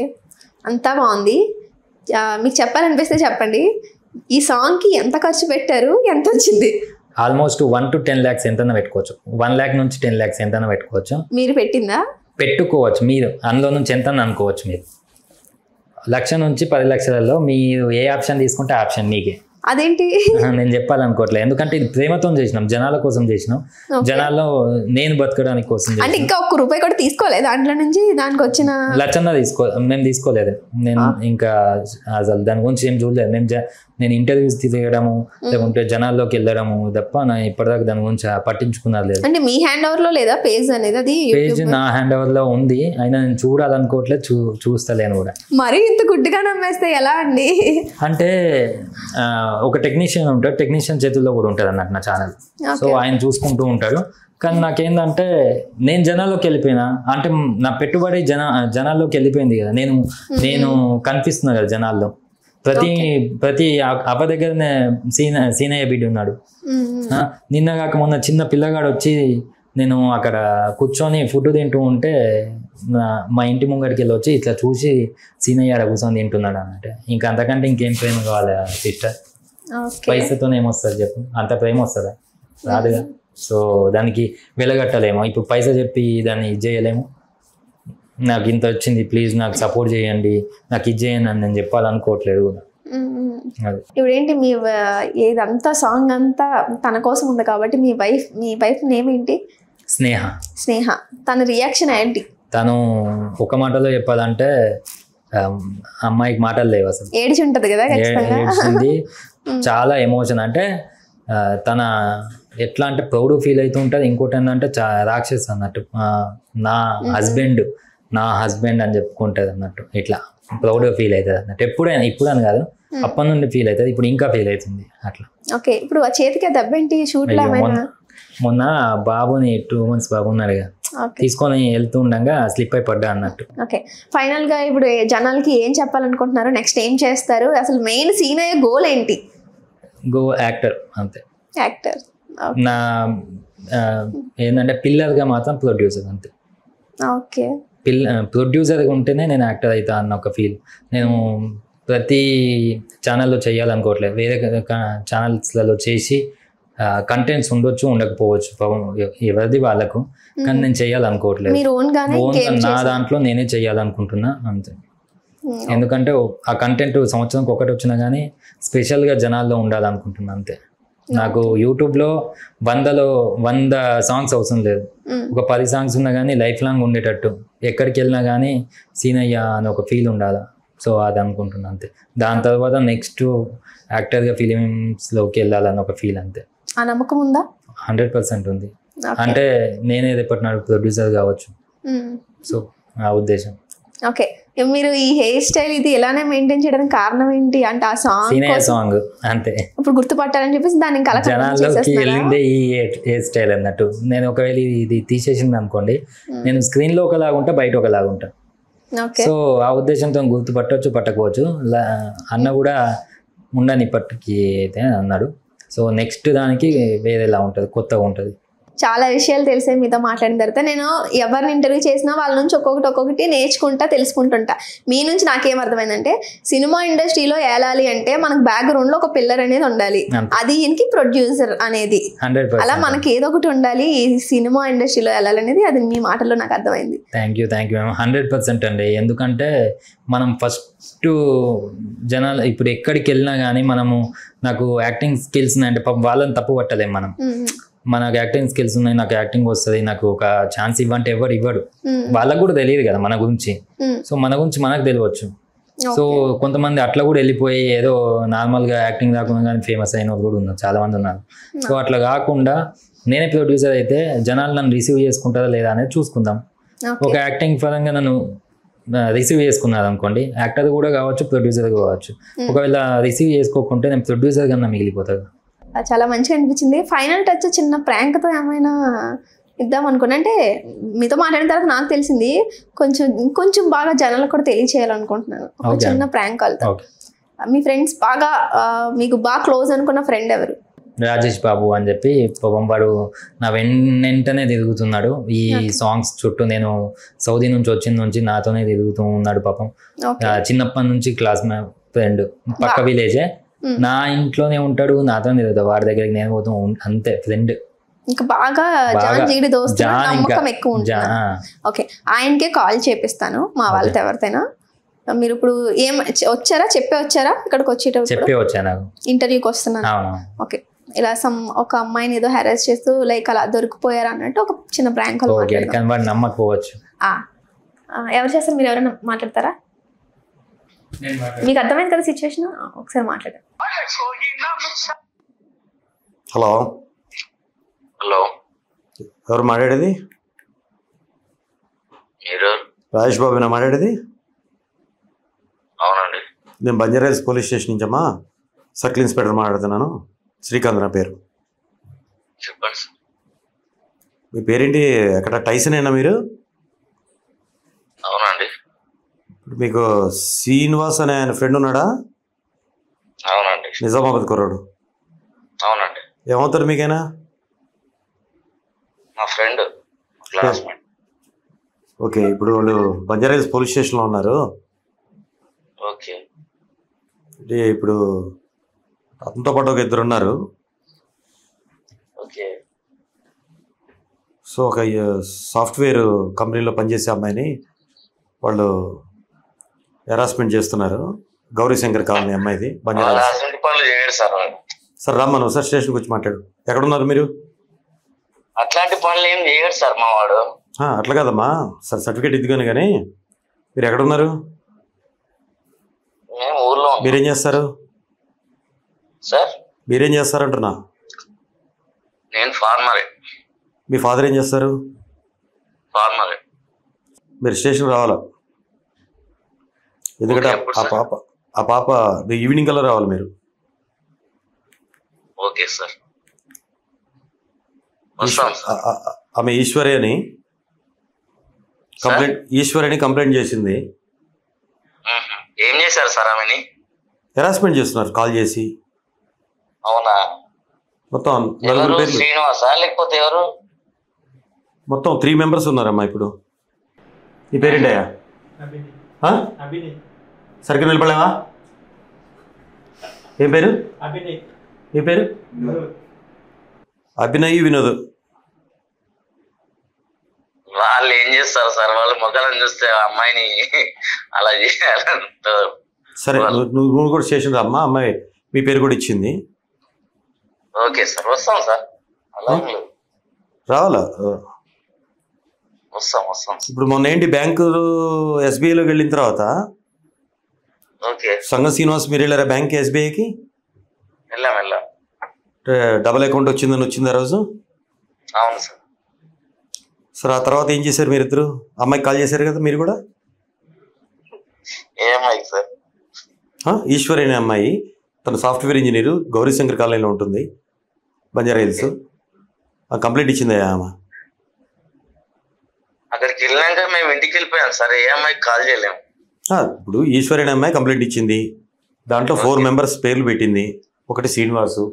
అంతా బాగుంది. మీకు చెప్పాలనిపిస్తే చెప్పండి, ఈ సాంగ్కి ఎంత ఖర్చు పెట్టారు, ఎంత వచ్చింది? ఆల్మోస్ట్ 1 to 10 lakhs ఎంతైనా పెట్టుకోవచ్చు. 1 lakh నుంచి 10 lakhs ఎంతైనా పెట్టుకోవచ్చు. మీరు పెట్టిందా? పెట్టుకోవచ్చు మీరు, అందులో నుంచి ఎంత అనుకోవచ్చు మీరు. 1,00,000 నుంచి 10 లక్షలలో మీరు ఏ ఆప్షన్ తీసుకుంటే ఆప్షన్ మీకే. అదేంటి నేను చెప్పాలనుకోవట్లేదు, ఎందుకంటే ఇది ప్రేమతో చేసినాం, జనాల కోసం చేసినాం, జనాల్లో నేను బతకడానికి కోసం. అంటే ఇంకా ఒక్క రూపాయి కూడా తీసుకోలేదు దాంట్లో నుంచి, దానికి వచ్చిన లక్షన్న మేము తీసుకోలేదు. నేను ఇంకా అసలు దాని గురించి ఏం చూడలేదు. నేను ఇంటర్వ్యూస్ తీయడము లేకుంటే జనాల్లోకి వెళ్ళడము తప్ప నా ఇప్పటిదాకా దాని గురించి పట్టించుకున్నది లేదు. అంటే మీ హ్యాండ్ ఓవర్ లో లేదా పేజ్ అనేది? అది పేజ్ నా హ్యాండ్ ఓవర్ లో ఉంది, అయినా నేను చూడాలనుకోవట్లేదు, చూస్తలేను కూడా. మరి ఇంత గుడ్డుగా నమ్మేస్తే ఎలా అండి? అంటే ఒక టెక్నీషియన్ ఉంటాడు, టెక్నీషియన్ చేతుల్లో కూడా ఉంటుంది అన్నట్టు నా ఛానల్. సో ఆయన చూసుకుంటూ ఉంటాడు. కానీ నాకేందంటే నేను జనాల్లోకి వెళ్ళిపోయినా, అంటే నా పెట్టుబడి జనాల్లోకి వెళ్ళిపోయింది కదా. నేను కనిపిస్తున్నా కదా జనాల్లో. ప్రతి అవ్వ దగ్గరనే సీనయ్య బిడ్డ ఉన్నాడు. నిన్న కాక మొన్న చిన్న పిల్లగాడు వచ్చి నేను అక్కడ కూర్చొని ఫుడ్ తింటూ ఉంటే మా ఇంటి ముంగడికి వెళ్ళి వచ్చి ఇట్లా చూసి సీనయ్య ఆడ కూర్చొని తింటున్నాడు అన్నట్టు. ఇంకా అంతకంటే ఇంకేం ప్రేమ కావాలి సిస్టర్? పైసతోనే ఏమొస్తుంది చెప్పు, అంత ప్రేమ వస్తుందా? రాదుగా. సో దానికి వెలగట్టలేము. ఇప్పుడు పైసా చెప్పి దాన్ని ఇది చేయలేము. నాకు ఇంత వచ్చింది, ప్లీజ్ నాకు సపోర్ట్ చేయండి, నాకు ఇది చేయండి అని నేను చెప్పాలనుకోవట్లేదు కూడా. ఇప్పుడు ఏంటి మీ ఏదంతా సాంగ్ అంతా తన కోసం ఉంది కాబట్టి మీ వైఫ్ నేమ్ ఏంటి? స్నేహ. తన రియాక్షన్ ఏంటి? తను ఒక మాటలో చెప్పాలంటే అమ్మాయికి మాటలు లేవు అసలు. ఏడిచి ఉంటది కదా? ఏడిచింది, చాలా ఎమోషన్. అంటే తన ఎట్లా అంటే ప్రౌడ్ ఫీల్ అవుతూ ఉంటుంది. ఇంకోటి ఏంటంటే రాక్షస్ అన్నట్టు, నా హస్బెండ్ అని చెప్పుకుంటుంది అన్నట్టు. ఇట్లా ప్రౌడ్ ఫీల్ అవుతుంది అన్నట్టు. ఎప్పుడైనా, ఇప్పుడని కాదు, అప్పటి నుండి ఫీల్ అవుతుంది, ఇప్పుడు ఇంకా ఫీల్ అవుతుంది అట్లా. ఓకే, ఇప్పుడు చేతికి దెబ్బేంటి? షూట్ మొన్న బాబుని 2 months బాబు ఉన్నాడు కదా, తీసుకొని వెళ్తూ ఉండగా స్లిప్ అయి పడ్డా అన్నట్టు. ఓకే, ఫైనల్ గా ఇప్పుడు జనాలకి ఏం చెప్పాలనుకుంటున్నారు? నెక్స్ట్ ఏం చేస్తారు? అసలు మెయిన్ సీనయ్య గోల్ ఏంటి? యాక్టర్ అంతే. యాక్టర్. నా ఏంటంటే పిల్లర్గా మాత్రం ప్రొడ్యూసర్ అంతే. ఓకే, ప్రొడ్యూసర్గా ఉంటేనే నేను యాక్టర్ అవుతా అన్న ఒక ఫీల్. నేను ప్రతి ఛానల్లో చేయాలనుకోవట్లేదు, వేరే ఛానల్స్లలో చేసి కంటెంట్స్ ఉండొచ్చు ఉండకపోవచ్చు, ఎవరిది వాళ్ళకు, కానీ నేను చేయాలనుకోవట్లేదు. నా దాంట్లో నేనే చేయాలనుకుంటున్నా అంతే. ఎందుకంటే ఆ కంటెంట్ సంవత్సరానికి ఒకటి వచ్చినా కానీ స్పెషల్గా జనాల్లో ఉండాలనుకుంటున్నా అంతే. నాకు యూట్యూబ్లో 100 సాంగ్స్ అవసరం లేదు, ఒక 10 సాంగ్స్ ఉన్నా కానీ లైఫ్ లాంగ్ ఉండేటట్టు, ఎక్కడికి వెళ్ళినా కానీ సీనయ్య అని ఒక ఫీల్ ఉండాలి. సో అది అనుకుంటున్నా అంతే. దాని తర్వాత నెక్స్ట్ యాక్టర్గా ఫిలిమ్స్లోకి వెళ్ళాలని ఒక ఫీల్ అంతే. ఆ నమ్మకం ఉందా? 100% ఉంది. అంటే నేనే రేపటి నాడు ప్రొడ్యూసర్ కావచ్చు, సో ఆ ఉద్దేశం. ఓకే, మీరు ఈ హెయిర్ స్టైల్ ఇది ఎలానే మెయింటైన్ చేయడానికి కారణం ఏంటి? అంటే ఆ సాంగ్ అంతే, ఇప్పుడు గుర్తుపట్టాలని చెప్పేసి దాన్ని జనాల్లోకి వెళ్ళిందే ఈ హెయిర్ స్టైల్ అన్నట్టు. నేను ఒకవేళ ఇది తీసేసింది అనుకోండి, నేను స్క్రీన్ లో ఒకలాగా ఉంటా, బయట ఒకలాగా ఉంటా. సో ఆ ఉద్దేశంతో గుర్తుపట్టవచ్చు, పట్టకపోవచ్చు. అన్న కూడా ఉండని ఇప్పటికి అయితే అన్నాడు. సో నెక్స్ట్ దానికి వేరేలా ఉంటుంది, కొత్తగా ఉంటుంది. చాలా విషయాలు తెలిసే మీతో మాట్లాడిన తర్వాత. నేను ఎవరిని ఇంటర్వ్యూ చేసినా వాళ్ళ నుంచి ఒక్కొక్కటి నేర్చుకుంటా, తెలుసుకుంటుంటా. మీ నుంచి నాకేం అర్థమైందంటే, సినిమా ఇండస్ట్రీలో ఏలాలి అంటే మనకు బ్యాక్గ్రౌండ్ లో ఒక పిల్లర్ అనేది ఉండాలి, అది ఈయనకి ప్రొడ్యూసర్ అనేది. అలా మనకి ఏదో ఒకటి ఉండాలి ఈ సినిమా ఇండస్ట్రీలో వెళ్ళాలనేది, అది మీ మాటల్లో నాకు అర్థమైంది. థ్యాంక్ యూ 100% అండి. ఎందుకంటే మనం ఫస్ట్ జనాలు ఇప్పుడు ఎక్కడికి వెళ్ళినా కానీ మనము, నాకు యాక్టింగ్ స్కిల్స్ అంటే వాళ్ళని తప్పు పట్టలేము మనం. మనకు యాక్టింగ్ స్కిల్స్ ఉన్నాయి, నాకు యాక్టింగ్ వస్తుంది, నాకు ఒక ఛాన్స్ ఇవ్వంటే ఎవరు ఇవ్వడు. వాళ్ళకు కూడా తెలియదు కదా మన గురించి. సో మన గురించి మనకు తెలియవచ్చు. సో కొంతమంది అట్లా కూడా వెళ్ళిపోయి ఏదో నార్మల్గా యాక్టింగ్ రాకుండా కానీ ఫేమస్ అయిన వాళ్ళు కూడా ఉన్నారు, చాలా మంది ఉన్నారు. సో అట్లా కాకుండా నేనే ప్రొడ్యూసర్ అయితే జనాలు నన్ను రిసీవ్ చేసుకుంటారా లేదా అనేది చూసుకుందాం. ఒక యాక్టింగ్ పరంగా నన్ను రిసీవ్ చేసుకున్నారు అనుకోండి, యాక్టర్ కూడా కావచ్చు, ప్రొడ్యూసర్ కావచ్చు. ఒకవేళ రిసీవ్ చేసుకోకుంటే నేను ప్రొడ్యూసర్ కన్నా మిగిలిపోతాను. చాలా మంచిగా అనిపించింది. ఫైనల్ టచ్ చిన్న ప్రాంక్తో ఏమైనా ఇద్దాం అనుకున్నా. అంటే మీతో మాట్లాడిన తర్వాత నాకు తెలిసింది, కొంచెం బాగా జనాలకు కూడా తెలియచేయాలనుకుంటున్నాను. ఒక చిన్న ప్రాంక్ కాల్తో. మీ ఫ్రెండ్స్ బాగా, మీకు బాగా క్లోజ్ అనుకున్న ఫ్రెండ్ ఎవరు? రాజేష్ బాబు అని చెప్పి పాపం వాడు నా వెంటనే తిరుగుతున్నాడు ఈ సాంగ్స్ చుట్టూ. నేను సౌదీ నుంచి వచ్చిన నుంచి నాతోనే తిరుగుతూ ఉన్నాడు పాపం. చిన్నప్పటి నుంచి క్లాస్ ఫ్రెండ్, పక్క విలేజే, నా ఇంట్లోనే ఉంటాడు, నాతోనే తిరుగుతాడు. వాడి దగ్గరికి నేను పోతూ అంతే ఫ్రెండ్. ఇంకా బాగా జాన్ దోస్తు నమ్మకం ఎక్కువ ఉంటుంది. ఓకే, ఆయనకే కాల్ చేపిస్తాను మా వాళ్ళతో ఎవరితోనా. మీరు ఇప్పుడు ఏం వచ్చారా, చెప్పే వచ్చారా ఇక్కడికి వచ్చేటప్పుడు? చెప్పే వచ్చాను, ఇంటర్వ్యూకి వస్తున్నాను. ఓకే, ఇలా ఒక అమ్మాయిని ఏదో హెరాస్ చేస్తూ లైక్ అలా దొరికిపోయారు అన్నట్టు ఒక చిన్న ప్రాంక్ నమ్మకపోవచ్చు. ఎవరు చేస్తారు, మీరు ఎవరైనా మాట్లాడతారా? మీకు అర్థమైంది కదా సిచ్యువేషన్, ఒకసారి మాట్లాడారు. హలో హలో, ఎవరు మాట్లాడేది? రాజేష్ బాబునా మాట్లాడేది? అవునండి, నేను బంజారాహిల్స్ పోలీస్ స్టేషన్ నుంచి అమ్మా సర్కిల్ ఇన్స్పెక్టర్ మాట్లాడుతున్నాను. శ్రీకాంత్ నా పేరు. చెప్పండి సార్. మీ పేరేంటి? ఎక్కడ టైసన్ అయినా మీరు? అవునండి. మీకు శ్రీనివాస్ అనే ఆయన ఫ్రెండ్ ఉన్నాడా? అవునండి. నిజామాబాద్ కుర్రాడు. అవునండి. ఏమవుతారు మీకైనా? మా ఫ్రెండ్, క్లాస్మేట్. ఓకే, ఇప్పుడు వాళ్ళు బంజారాహిల్స్ పోలీస్ స్టేషన్లో ఉన్నారు. ఓకే. ఇప్పుడు అతనితో పాటు ఒక ఇద్దరు ఉన్నారు. ఓకే. సో ఒక సాఫ్ట్వేర్ కంపెనీలో పనిచేసే అమ్మాయిని వాళ్ళు హెరాస్మెంట్ చేస్తున్నారు. గౌరీశంకర్ కాలనీ అమ్మాయిది, బంజారాహిల్స్. సార్ రమ్మను సార్, స్టేషన్కి వచ్చి మాట్లాడు. ఎక్కడున్నారు మీరు? అట్లాంటి పనులు ఏం చేయడు సార్ మా వాడు. అట్లా కదమ్మా సార్, సర్టిఫికేట్ ఇద్దుగానే. కానీ మీరు ఎక్కడున్నారు? ఊర్లో. మీరేం చేస్తారు సార్? మీరేం చేస్తారు అంటున్నా? నేను ఫార్మరే. మీ ఫాదర్ ఏం చేస్తారు? ఫార్మరే. మీరు స్టేషన్ రావాలా, ఎందుకంటే ఆ పాప ఈవినింగ్ కల్లా రావాలి మీరు. Okay sir. ఆమె ఈశ్వరి అని కంప్లైంట్ చేసింది. ఏం చేశారు సార్ ఆమెని? హెరాస్మెంట్ చేస్తున్నారు కాల్ చేసి. అవునా? మొత్తం శ్రీనివాసా లేకపోతే ఎవరు? మొత్తం 3 మెంబర్స్ ఉన్నారమ్మా. ఇప్పుడు నీ పేరేంటయ్యా? సరిగ్గా నిలబడలేవా? ఏం పేరు? నీ పేరు? అభినయ్, వినోద్. వాళ్ళు ఏం చేస్తారు సార్? వాళ్ళు మొక్కలను చూస్తే అమ్మాయిని అలా చేయాలంటారు. సరే, నువ్వు కూడా స్టేషన్ రామ్మా. అమ్మాయి మీ పేరు కూడా ఇచ్చింది. ఓకే సార్, వస్తాం సార్. అలా రావాలా? వస్తాం. ఇప్పుడు మొన్న ఏంటి బ్యాంకు ఎస్బీఐలోకి వెళ్ళిన తర్వాత సంగ శ్రీనివాస్ మీరు వెళ్ళారా బ్యాంక్ ఎస్బీఐకి? వెళ్ళాం. డబుల్ అకౌంట్ వచ్చిందని ఆ రోజు? అవును సార్. సార్ ఆ తర్వాత ఏం చేశారు మీరిద్దరు? అమ్మాయికి కాల్ చేశారు కదా మీరు కూడా? ఏమైంది సార్? ఈశ్వరి అనే అమ్మాయి, తను సాఫ్ట్వేర్ ఇంజనీర్, గౌరీశంకర్ కాలనీలో ఉంటుంది, బంజారాహిల్స్. కంప్లైంట్ ఇచ్చింది ఆమె. అక్కడికి వెళ్ళాక మేము ఇంటికి వెళ్ళిపోయాం సార్. ఏ అమ్మాయికి కాల్ చేయలేము. ఇప్పుడు ఈశ్వరి అనే అమ్మాయి కంప్లైంట్ ఇచ్చింది. దాంట్లో 4 మెంబర్స్ పేర్లు పెట్టింది. ఒకటి శ్రీనివాసు,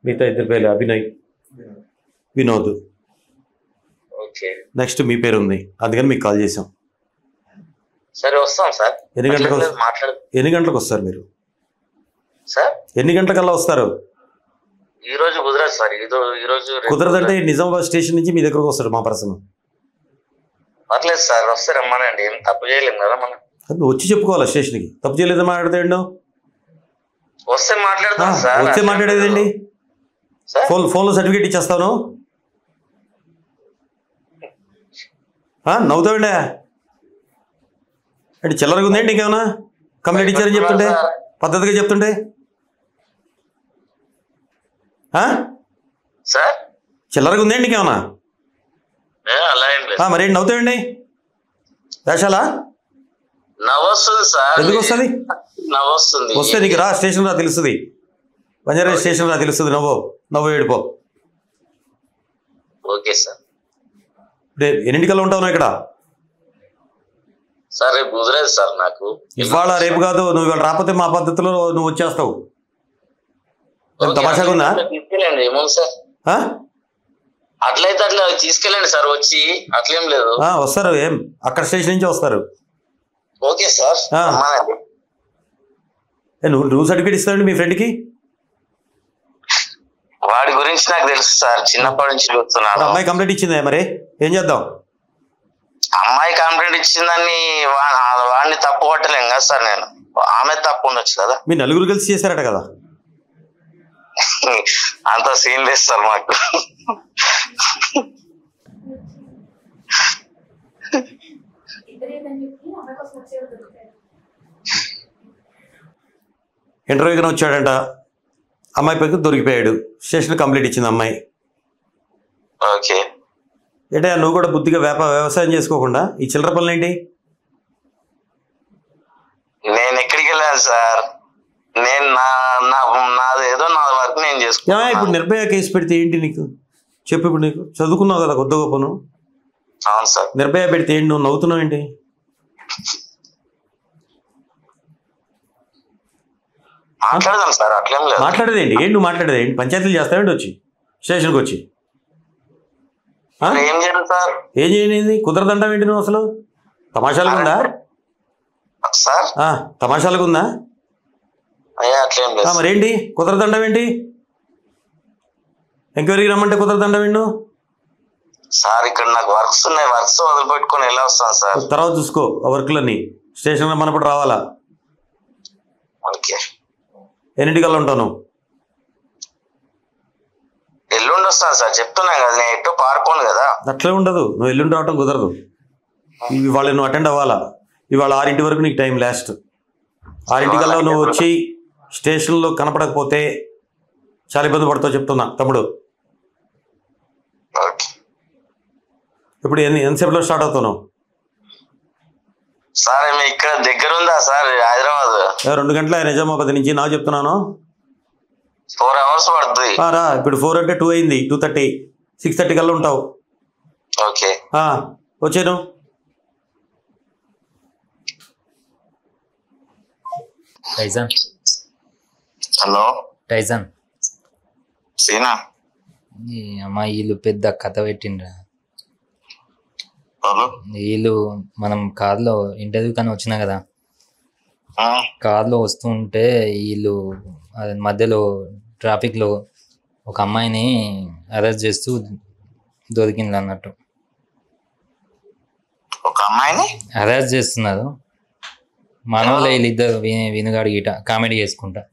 మిగతా 2 పేర్లు అభినయ్, వినోద్. నెక్స్ట్ మీ పేరు ఉంది, అందుకని మీకు కాల్ చేసాం. సరే వస్తాం సార్. ఎన్ని గంటలకు వస్తారు మీరు? సార్ ఎన్ని గంటలకల్లా వస్తారు? ఈ రోజు కుదరదు సార్. ఈ రోజు కుదరదంటే నిజామాబాద్ స్టేషన్ నుంచి మీ దగ్గరకు వస్తాడు మా పర్సన్. పర్లేదు సార్, వస్తే రమ్మనండి. ఏం తప్పు చేయలేము కదా మనం. వచ్చి చెప్పుకోవాలా స్టేషన్కి? తప్పు చేయలేదా మాట్లాడతాడు? వస్తే మాట్లాడతాం సార్. వస్తే మాట్లాడేదండి. ఫోన్లో సర్టిఫికేట్ ఇచ్చేస్తాను. నవ్వుతావండి అంటే చిల్లరగా ఉందేంటి? ఇంకేమన్నా కంప్లైంట్ ఇచ్చారని చెప్తుంటే, పద్ధతిగా చెప్తుంటే చిల్లరగా ఉందేంటి ఇంకేమన్నా? మరేంటి నవ్వుతావండి? వేషాలా? ఎందుకు వస్తుంది? వస్తే నీకు రా, స్టేషన్ రా, తెలుస్తుంది. బంజారా స్టేషన్ రా, తెలుస్తుంది. నవ్వు ఏడిపో. Okay sir. ఎన్నింటికల్లా ఉంటావు ఇక్కడ? సార్ రేపు కుదరదు సార్ నాకు. ఇవాళ రేపు కాదు, నువ్వు ఇవాళ రాకపోతే మా పద్ధతిలో నువ్వు వచ్చేస్తావు. తమాషాగా ఉందా? తీసుకెళ్ళండి, ఏముంది సార్. అట్లయితే అట్లా తీసుకెళ్ళండి సార్, వచ్చి అట్లేం లేదు. వస్తారు, ఏం అక్కడ స్టేషన్ నుంచి వస్తారు. Okay sir. నువ్వు సర్టిఫికేట్ ఇస్తావండి మీ ఫ్రెండ్కి? వాడి గురించి నాకు తెలుసు సార్, చిన్నప్పటి నుంచి చూస్తున్నాను. అమ్మాయి కంప్లైంట్ ఇచ్చిందా, మరి ఏం చేద్దాం? అమ్మాయి కంప్లైంట్ ఇచ్చిందని వాడిని తప్పు పట్టలేం కదా సార్. నేను ఆమె తప్పు ఉండొచ్చు కదా. మీ నలుగురు కలిసి చేశారట కదా? అంత సీన్ లేదు సార్ మాకు. ఇంటర్వ్యూకి వచ్చాడంట, అమ్మాయి పైకి దొరికిపోయాడు, స్టేషన్ కంప్లైంట్ ఇచ్చింది అమ్మాయి. ఓకే. ఏంటో నువ్వు కూడా బుద్ధిగా వ్యవసాయం చేసుకోకుండా ఈ చిల్లర పనులు ఏంటి? నేను ఎక్కడికి వెళ్ళాను సార్, నేను నాదేదో నా వర్క్ నేను చేసుకున్నా. ఇప్పుడు నిర్భయ కేసు పెడితే ఏంటి నీకు చెప్పు? ఇప్పుడు నీకు చదువుకున్నావు కదా కొద్ది గొప్పను. అవును సార్. నిర్భయ పెడితే ఏంటి, నువ్వు నవ్వుతున్నావు ఏంటి? మాట్లాడదాం సార్, అట్లేం లేదు. మాట్లాడేది ఏంటి? ఏంటి నువ్వు మాట్లాడేది ఏంటి? పంచాయతీలు చేస్తావేంటి వచ్చి స్టేషన్కి వచ్చి? ఏం చేయాలి సార్? ఏం చేయలేదు, కుదరదంటావు ఏంటి నువ్వు? అసలు తమాషాలుగా ఉందా సార్? తమాషాలుగా ఉందా? అట్లేం లేదు. మరేంటి కుదరదంటావేంటి? ఎంక్వైరీకి రమ్మంటే కుదరదంటావేంటి నువ్వు? సార్ ఇక్కడ నాకు వర్క్స్ ఉన్నాయి, వర్క్స్ వదిలిపెట్టుకుని ఎలా వస్తాను సార్? తర్వాత చూసుకో ఆ వర్క్లన్నీ. స్టేషన్లో మనప్పుడు రావాలా? ఓకే. ఎన్నింటికల్లా ఉంటాను? ఎల్లుండి వస్తాను సార్, చెప్తున్నాను కదా, నేను ఎట్టో పారిపోను కదా. అట్లే ఉండదు, నువ్వు ఎల్లుండి రావటం కుదరదు. ఇవాళ నువ్వు అటెండ్ అవ్వాలా. ఇవాళ 6 వరకు నీకు టైం లాస్ట్. 6 నువ్వు వచ్చి స్టేషన్లో కనపడకపోతే చాలా ఇబ్బంది పడతావు చెప్తున్నా తమ్ముడు. ఇప్పుడు ఎంతసేపులో స్టార్ట్ అవుతున్నావు? సార్ ఇక్కడ దగ్గర ఉందా సార్ హైదరాబాద్? 2 గంటల నిజామాబాద్ నుంచి. నాకు చెప్తున్నాను 4 hours పడుతుంది. రా, ఇప్పుడు 4 అంటే 2 అయింది, 2:30, 6:30 కల్లా ఉంటావు. ఓకే వచ్చాను. టైజన్. హలో టైజన్. సీనా ఈ అమ్మాయి వీళ్ళు పెద్ద కథ పెట్టిండ్రా. వీళ్ళు మనం కార్లో ఇంటర్వ్యూ కానీ వచ్చినా కదా, కార్లో వస్తుంటే వీళ్ళు మధ్యలో ట్రాఫిక్లో ఒక అమ్మాయిని అరెస్ట్ చేస్తూ దొరికింది అన్నట్టు. ఒక అమ్మాయిని అరెస్ట్ చేస్తున్నారు. మనోళ్ళు వీళ్ళిద్దరు వినుగాడు గిట కామెడీ చేసుకుంటా.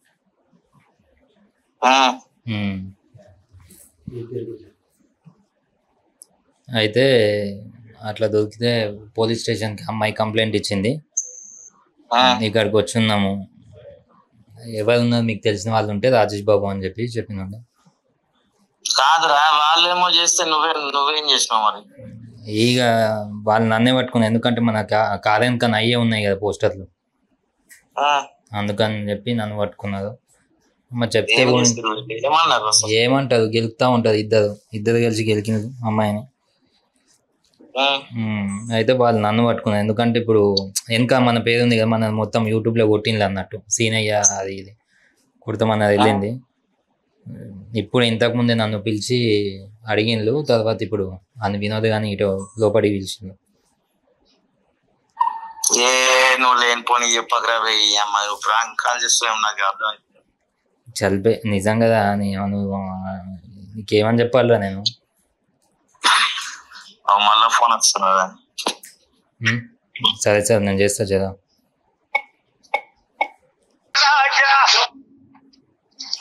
అయితే అట్లా దొరికితే పోలీస్ స్టేషన్కి అమ్మాయి కంప్లైంట్ ఇచ్చింది. ఇక్కడికి వచ్చి ఉన్నాము, ఎవరు ఉన్నారు మీకు తెలిసిన వాళ్ళు ఉంటే రాజేష్ బాబు అని చెప్పి చెప్పినాడు. కాదురా, వాళ్ళేమో చేస్తే నువ్వేం చేసినావు మరి? ఇక వాళ్ళు నన్నే పట్టుకున్నాను, ఎందుకంటే మన కారేం కన్నా అయ్యే ఉన్నాయి కదా పోస్టర్లు, అందుకని చెప్పి నన్ను పట్టుకున్నారు. మరి చెప్తే ఏమంటారు, గెలుపుతా ఉంటారు, ఇద్దరు కలిసి గెలికినారు అమ్మాయిని. అయితే వాళ్ళు నన్ను పట్టుకున్నారు, ఎందుకంటే ఇప్పుడు వెనక మన పేరు ఉంది కదా, మన మొత్తం యూట్యూబ్లో కొట్టింది అన్నట్టు, సీనయ్య అది ఇది కుడతామన్నది వెళ్ళింది. ఇప్పుడు ఇంతకుముందే నన్ను పిలిచి అడిగిండ్రు, తర్వాత ఇప్పుడు అన్ని వినోద్ కానీ ఇటు లోపలికి పిలిచిండు. నువ్వు లేనిపోని చెప్పకరా, ప్రాంక్ కాల్ చేస్తున్నావు, నాకు అర్థం చల్పే నిజం కదా. నువ్వు నీకేమని చెప్పాలరా నేను? మళ్ళా ఫోన్ వస్తున్నా. సరే సార్, నేను చేస్తా చదా.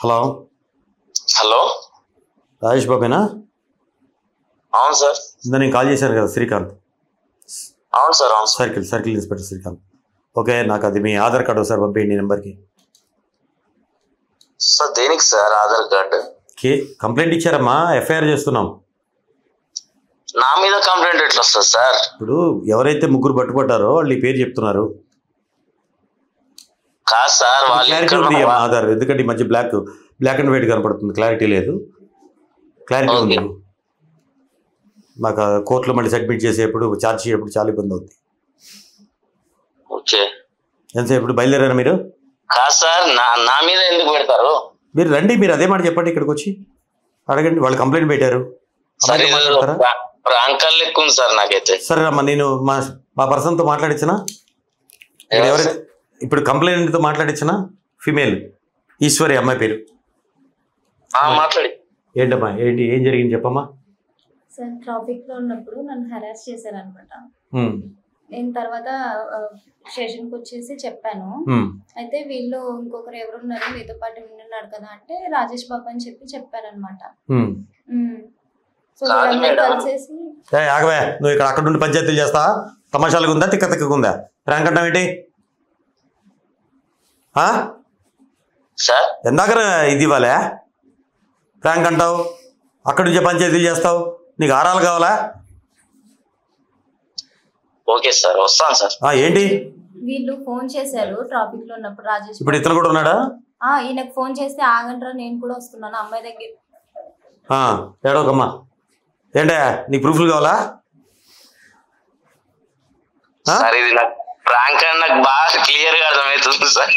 హలో హలో, రాజేష్ బాబేనా? అవును సార్. ఇందా నేను కాల్ చేశాను కదా, శ్రీకాంత్. అవును సార్, అవును. Circle inspector Srikanth. ఓకే, నాకు అది మీ ఆధార్ కార్డు ఒకసారి పంపించండి నెంబర్కి. సార్ దేనికి సార్ ఆధార్ కార్డు? కంప్లైంట్ ఇచ్చారమ్మా, ఎఫ్ఐఆర్ చేస్తున్నాం. నా మీద కంప్లైంట్ ఎట్లా వస్తుంది సార్? ఇప్పుడు ఎవరైతే 3 పట్టుబడ్డారో వాళ్ళు ఈ పేరు చెప్తున్నారు. కాదు సార్, క్లారిటీ ఉంది ఆధార్, ఎందుకంటే ఈ మధ్య బ్లాక్ అండ్ వైట్ కనపడుతుంది, క్లారిటీ లేదు. క్లారిటీ ఉంది. మాకు కోర్టులో మళ్ళీ సబ్మిట్ చేసేప్పుడు ఛార్జ్ చేయప్పుడు చాలా ఇబ్బంది అవుతుంది. ఓకే, ఎంతసేపు ఇప్పుడు బయలుదేరారా మీరు? కాదు సార్, నా మీద ఎందుకు పెడతారు? మీరు రండి, మీరు అదే మాట చెప్పండి ఇక్కడికి వచ్చి. అడగండి, వాళ్ళు కంప్లైంట్ పెట్టారు. ప్రాంకాలు లెక్క ఉంది సార్ నాకైతే. సరే అమ్మా, నేను మా పర్సన్తో మాట్లాడించిన, ఎవరైతే ఇప్పుడు కంప్లైంట్తో మాట్లాడించిన ఫిమేల్ ఈశ్వరి అమ్మాయి పేరు. మాట్లాడి ఏంటమ్మా, ఏం జరిగింది చెప్పమ్మా. సార్ ట్రాఫిక్ లో ఉన్నప్పుడు నన్ను హెరాస్ చేశారనమాట. నేను తర్వాత స్టేషన్ కి వచ్చేసి చెప్పాను. అయితే వీళ్ళు ఇంకొకరు ఎవరున్నారు మీతో పాటు విన్నాడు కదా అంటే రాజేష్ బాబు అని చెప్పారనమాట. సో కలిసేసి ఆగవే, నువ్వు ఇక్కడ అక్కడ నుండి పంచాయతీలు చేస్తా, తమాషాలుగా ఉందా, తిక్కగా ఉందా? ప్రాంక్ అంటాం ఏంటి? ఎందాక ఇది ఇవ్వాలే ప్రాంక్ అంటావు, అక్కడి నుంచే పంచాయతీలు చేస్తావు, నీకు ఆరాలు కావాలా? ఓకే సార్, వస్తాను సార్. ఏంటి వీళ్ళు ఫోన్ చేశారు ట్రాఫిక్ లో ఉన్నప్పుడు రాజేష్. ఇప్పుడు ఇతను కూడా ఉన్నాడా? ఈయనకు ఫోన్ చేస్తే ఆగండ్రా నేను కూడా వస్తున్నాను అమ్మాయి దగ్గర. ఏడోకమ్మా, ఏంటా నీకు ప్రూఫ్లు కావాలా? సార్ ఇది నాకు ప్రాంక్ అని నాకు బాగా క్లియర్ గా అర్థమవుతుంది సార్.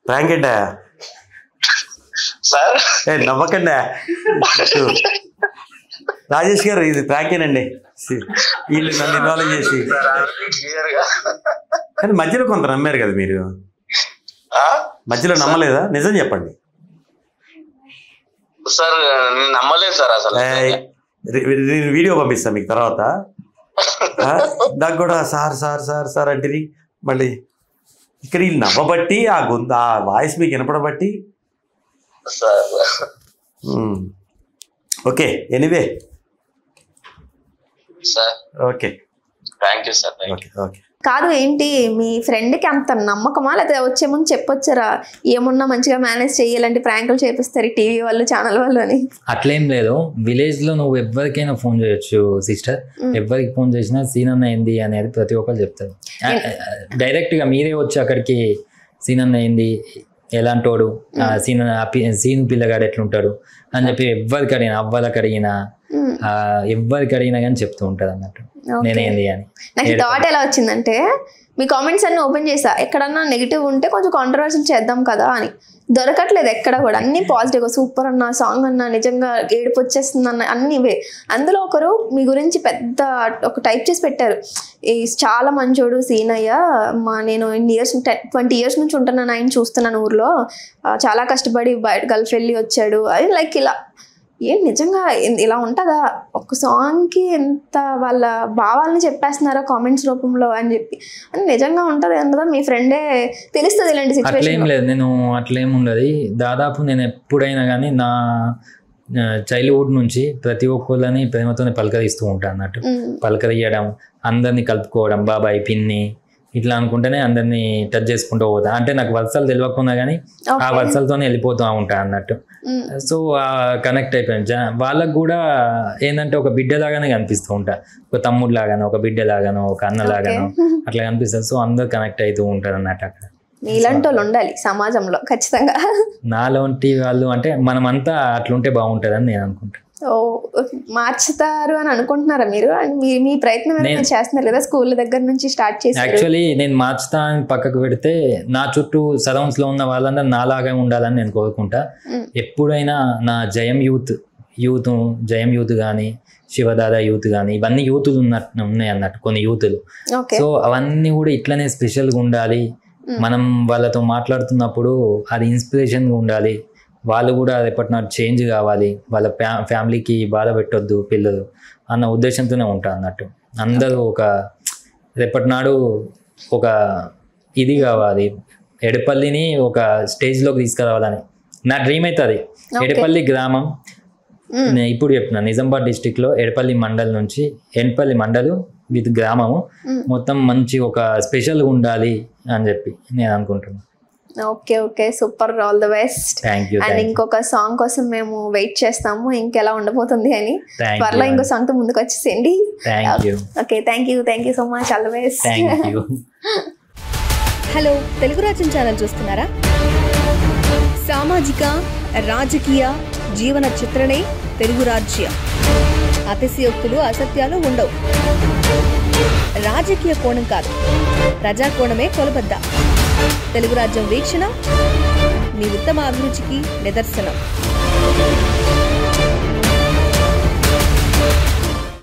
ప్రాంక్ ఏంటా సార్? నవ్వకండి రాజేష్ గారు, ఇది ప్రాంకేనండి. వీళ్ళు నన్ను ఇన్వాల్వ్ చేసి కానీ మధ్యలో కొంత నమ్మారు కదా మీరు, మధ్యలో నమ్మలేదా? నిజం చెప్పండి సార్. నేను నమ్మలేదు సార్ అసలు. వీడియో పంపిస్తాను మీకు తర్వాత. నాకు కూడా సార్ సార్ సార్ సార్ అంటే మళ్ళీ ఇక్కడ వీళ్ళు నవ్వబట్టి ఆ గొంతు ఆ వాయిస్ మీకు వినపడబట్టి. Okay, anyway sir. Okay, thank you sir. Okay okay. కాదు, ఏంటి మీ ఫ్రెండ్కి అంత నమ్మకమా, లేకపోతే వచ్చే ముందు చెప్పొచ్చారా ఏమున్నా మంచిగా మేనేజ్ చేయాలంటే ప్రాంకులు చేపిస్తారు టీవీ వాళ్ళు ఛానల్ వాళ్ళు అని? అట్లేం లేదు. విలేజ్ లో నువ్వు ఎవరికైనా ఫోన్ చేయొచ్చు సిస్టర్, ఎవరికి ఫోన్ చేసినా సీన్ అన్న ఏంది అనేది ప్రతి ఒక్కరు చెప్తారు. డైరెక్ట్ గా మీరే వచ్చి అక్కడికి సీన్ అన్న ఏంది, ఎలాంటోడు, సీన్ పిల్లగాడు ఎట్లుంటాడు అని చెప్పి ఎవరికి అడిగినా, అవ్వలకి అడిగినా ఎవరికి అడిగినా కానీ చెప్తూ ఉంటారు అన్నట్టు నేనేంది అని. నాకు థాట్ ఎలా వచ్చిందంటే, మీ కామెంట్స్ అన్ని ఓపెన్ చేసా, ఎక్కడన్నా నెగిటివ్ ఉంటే కొంచెం కాంట్రవర్సీలు చేద్దాం కదా అని. దొరకట్లేదు ఎక్కడ కూడా, అన్ని పాజిటివ్. సూపర్ అన్న, సాంగ్ అన్న, నిజంగా ఏడుపు వచ్చేస్తుంది అన్న, అన్ని ఇవే. అందులో ఒకరు మీ గురించి పెద్ద ఒక టైప్ చేసి పెట్టారు, ఈ చాలా మంచోడు సీనయ్య, నేను 20 years నుంచి ఉంటున్నాను, ఆయన చూస్తున్నాను ఊర్లో, చాలా కష్టపడి గల్ఫ్ వెళ్ళి వచ్చాడు అది. లైక్ ఇలా ఏంటి నిజంగా ఇలా ఉంటుందా? ఒక సాంగ్కి ఎంత వాళ్ళ భావాలని చెప్పేస్తున్నారా కామెంట్స్ రూపంలో అని చెప్పి, అని నిజంగా ఉంటుంది అన్నదా? మీ ఫ్రెండే తెలుస్తుంది ఇలాంటి సిచ్యువేషన్? అట్లేం లేదు, నేను అట్లేం ఉండదు. దాదాపు నేను ఎప్పుడైనా కానీ నా చైల్డ్హుడ్ నుంచి ప్రతి ఒక్కళ్ళని ప్రేమతోనే పలకరిస్తూ ఉంటాను అన్నట్టు. పలకరియడం, అందరినీ కలుపుకోవడం, బాబాయ్ పిన్ని ఇట్లా అనుకుంటేనే అందరినీ టచ్ చేసుకుంటూ పోతా. అంటే నాకు వరుసలు తెలియకుండా కానీ ఆ వరుసలతోనే వెళ్ళిపోతూ ఉంటా అన్నట్టు. సో కనెక్ట్ అయిపోయాను. వాళ్ళకు కూడా ఏంటంటే ఒక బిడ్డలాగానే కనిపిస్తూ ఉంటా, ఒక తమ్ముడు లాగానో, ఒక బిడ్డలాగానో, ఒక అన్నలాగానో అట్లా కనిపిస్తుంది. సో అందరు కనెక్ట్ అవుతూ ఉంటారు అన్నట్టు. అక్కడ మీలాంటి వాళ్ళు ఉండాలి సమాజంలో ఖచ్చితంగా. నాలాంటి వాళ్ళు అంటే మనమంతా అట్లుంటే బాగుంటుందని నేను అనుకుంటాను. మార్చుతారు అని అనుకుంటున్నారా మీరు? మీ ప్రయత్నం చేస్తున్నారు కదా, స్కూల్ దగ్గర నుంచి స్టార్ట్ చేసి. యాక్చువల్లీ నేను మార్చుతా అని పక్కకు పెడితే, నా చుట్టూ సరౌండ్స్ లో ఉన్న వాళ్ళందరూ నాలాగా ఉండాలని నేను కోరుకుంటా. ఎప్పుడైనా నా జయం యూత్ కానీ, శివదాదా యూత్ కానీ, ఇవన్నీ యూతులు ఉన్నాయి అన్నట్టు, కొన్ని యూతులు. సో అవన్నీ కూడా ఇట్లనే స్పెషల్గా ఉండాలి. మనం వాళ్ళతో మాట్లాడుతున్నప్పుడు అది ఇన్స్పిరేషన్గా ఉండాలి. వాళ్ళు కూడా రేపటి నాడు చేంజ్ కావాలి, వాళ్ళ ఫ్యామిలీకి బాధ పెట్టొద్దు పిల్లలు అన్న ఉద్దేశంతోనే ఉంటా అన్నట్టు. అందరూ ఒక రేపటి నాడు ఒక ఇది కావాలి, ఎడపల్లిని ఒక స్టేజ్లోకి తీసుకురావాలని నా డ్రీమ్ అయితే అది. ఎడపల్లి గ్రామం ఇప్పుడు చెప్తున్నా, నిజామాబాద్ డిస్టిక్లో ఎడపల్లి మండల్ నుంచి ఎన్పల్లి మండలు విత్ గ్రామము మొత్తం మంచి ఒక స్పెషల్గా ఉండాలి అని చెప్పి నేను అనుకుంటున్నాను. Okay okay, super, all the best. And ఇంకొక సాంగ్ కోసం మేము వెయిట్ చేస్తాము, ఇంకెలా ఉండబోతుంది అని. త్వరలో ఇంకో సాంగ్ తో ముందుకు వచ్చేసేయండి. Okay, thank you so much, all the best. Hello, Telugu రాజ్యం ఛానల్ చూస్తున్నారా? సామాజిక రాజకీయ జీవన చిత్రణే తెలుగు రాజ్యం. అతిశయోక్తులు అసత్యాలు ఉండవు. రాజకీయ కోణం కాదు, ప్రజా కోణమే కొలబద్ద. తెలుగు రాజ్యం వీక్షణ మీ ఉత్తమ అభిరుచికి నిదర్శనం.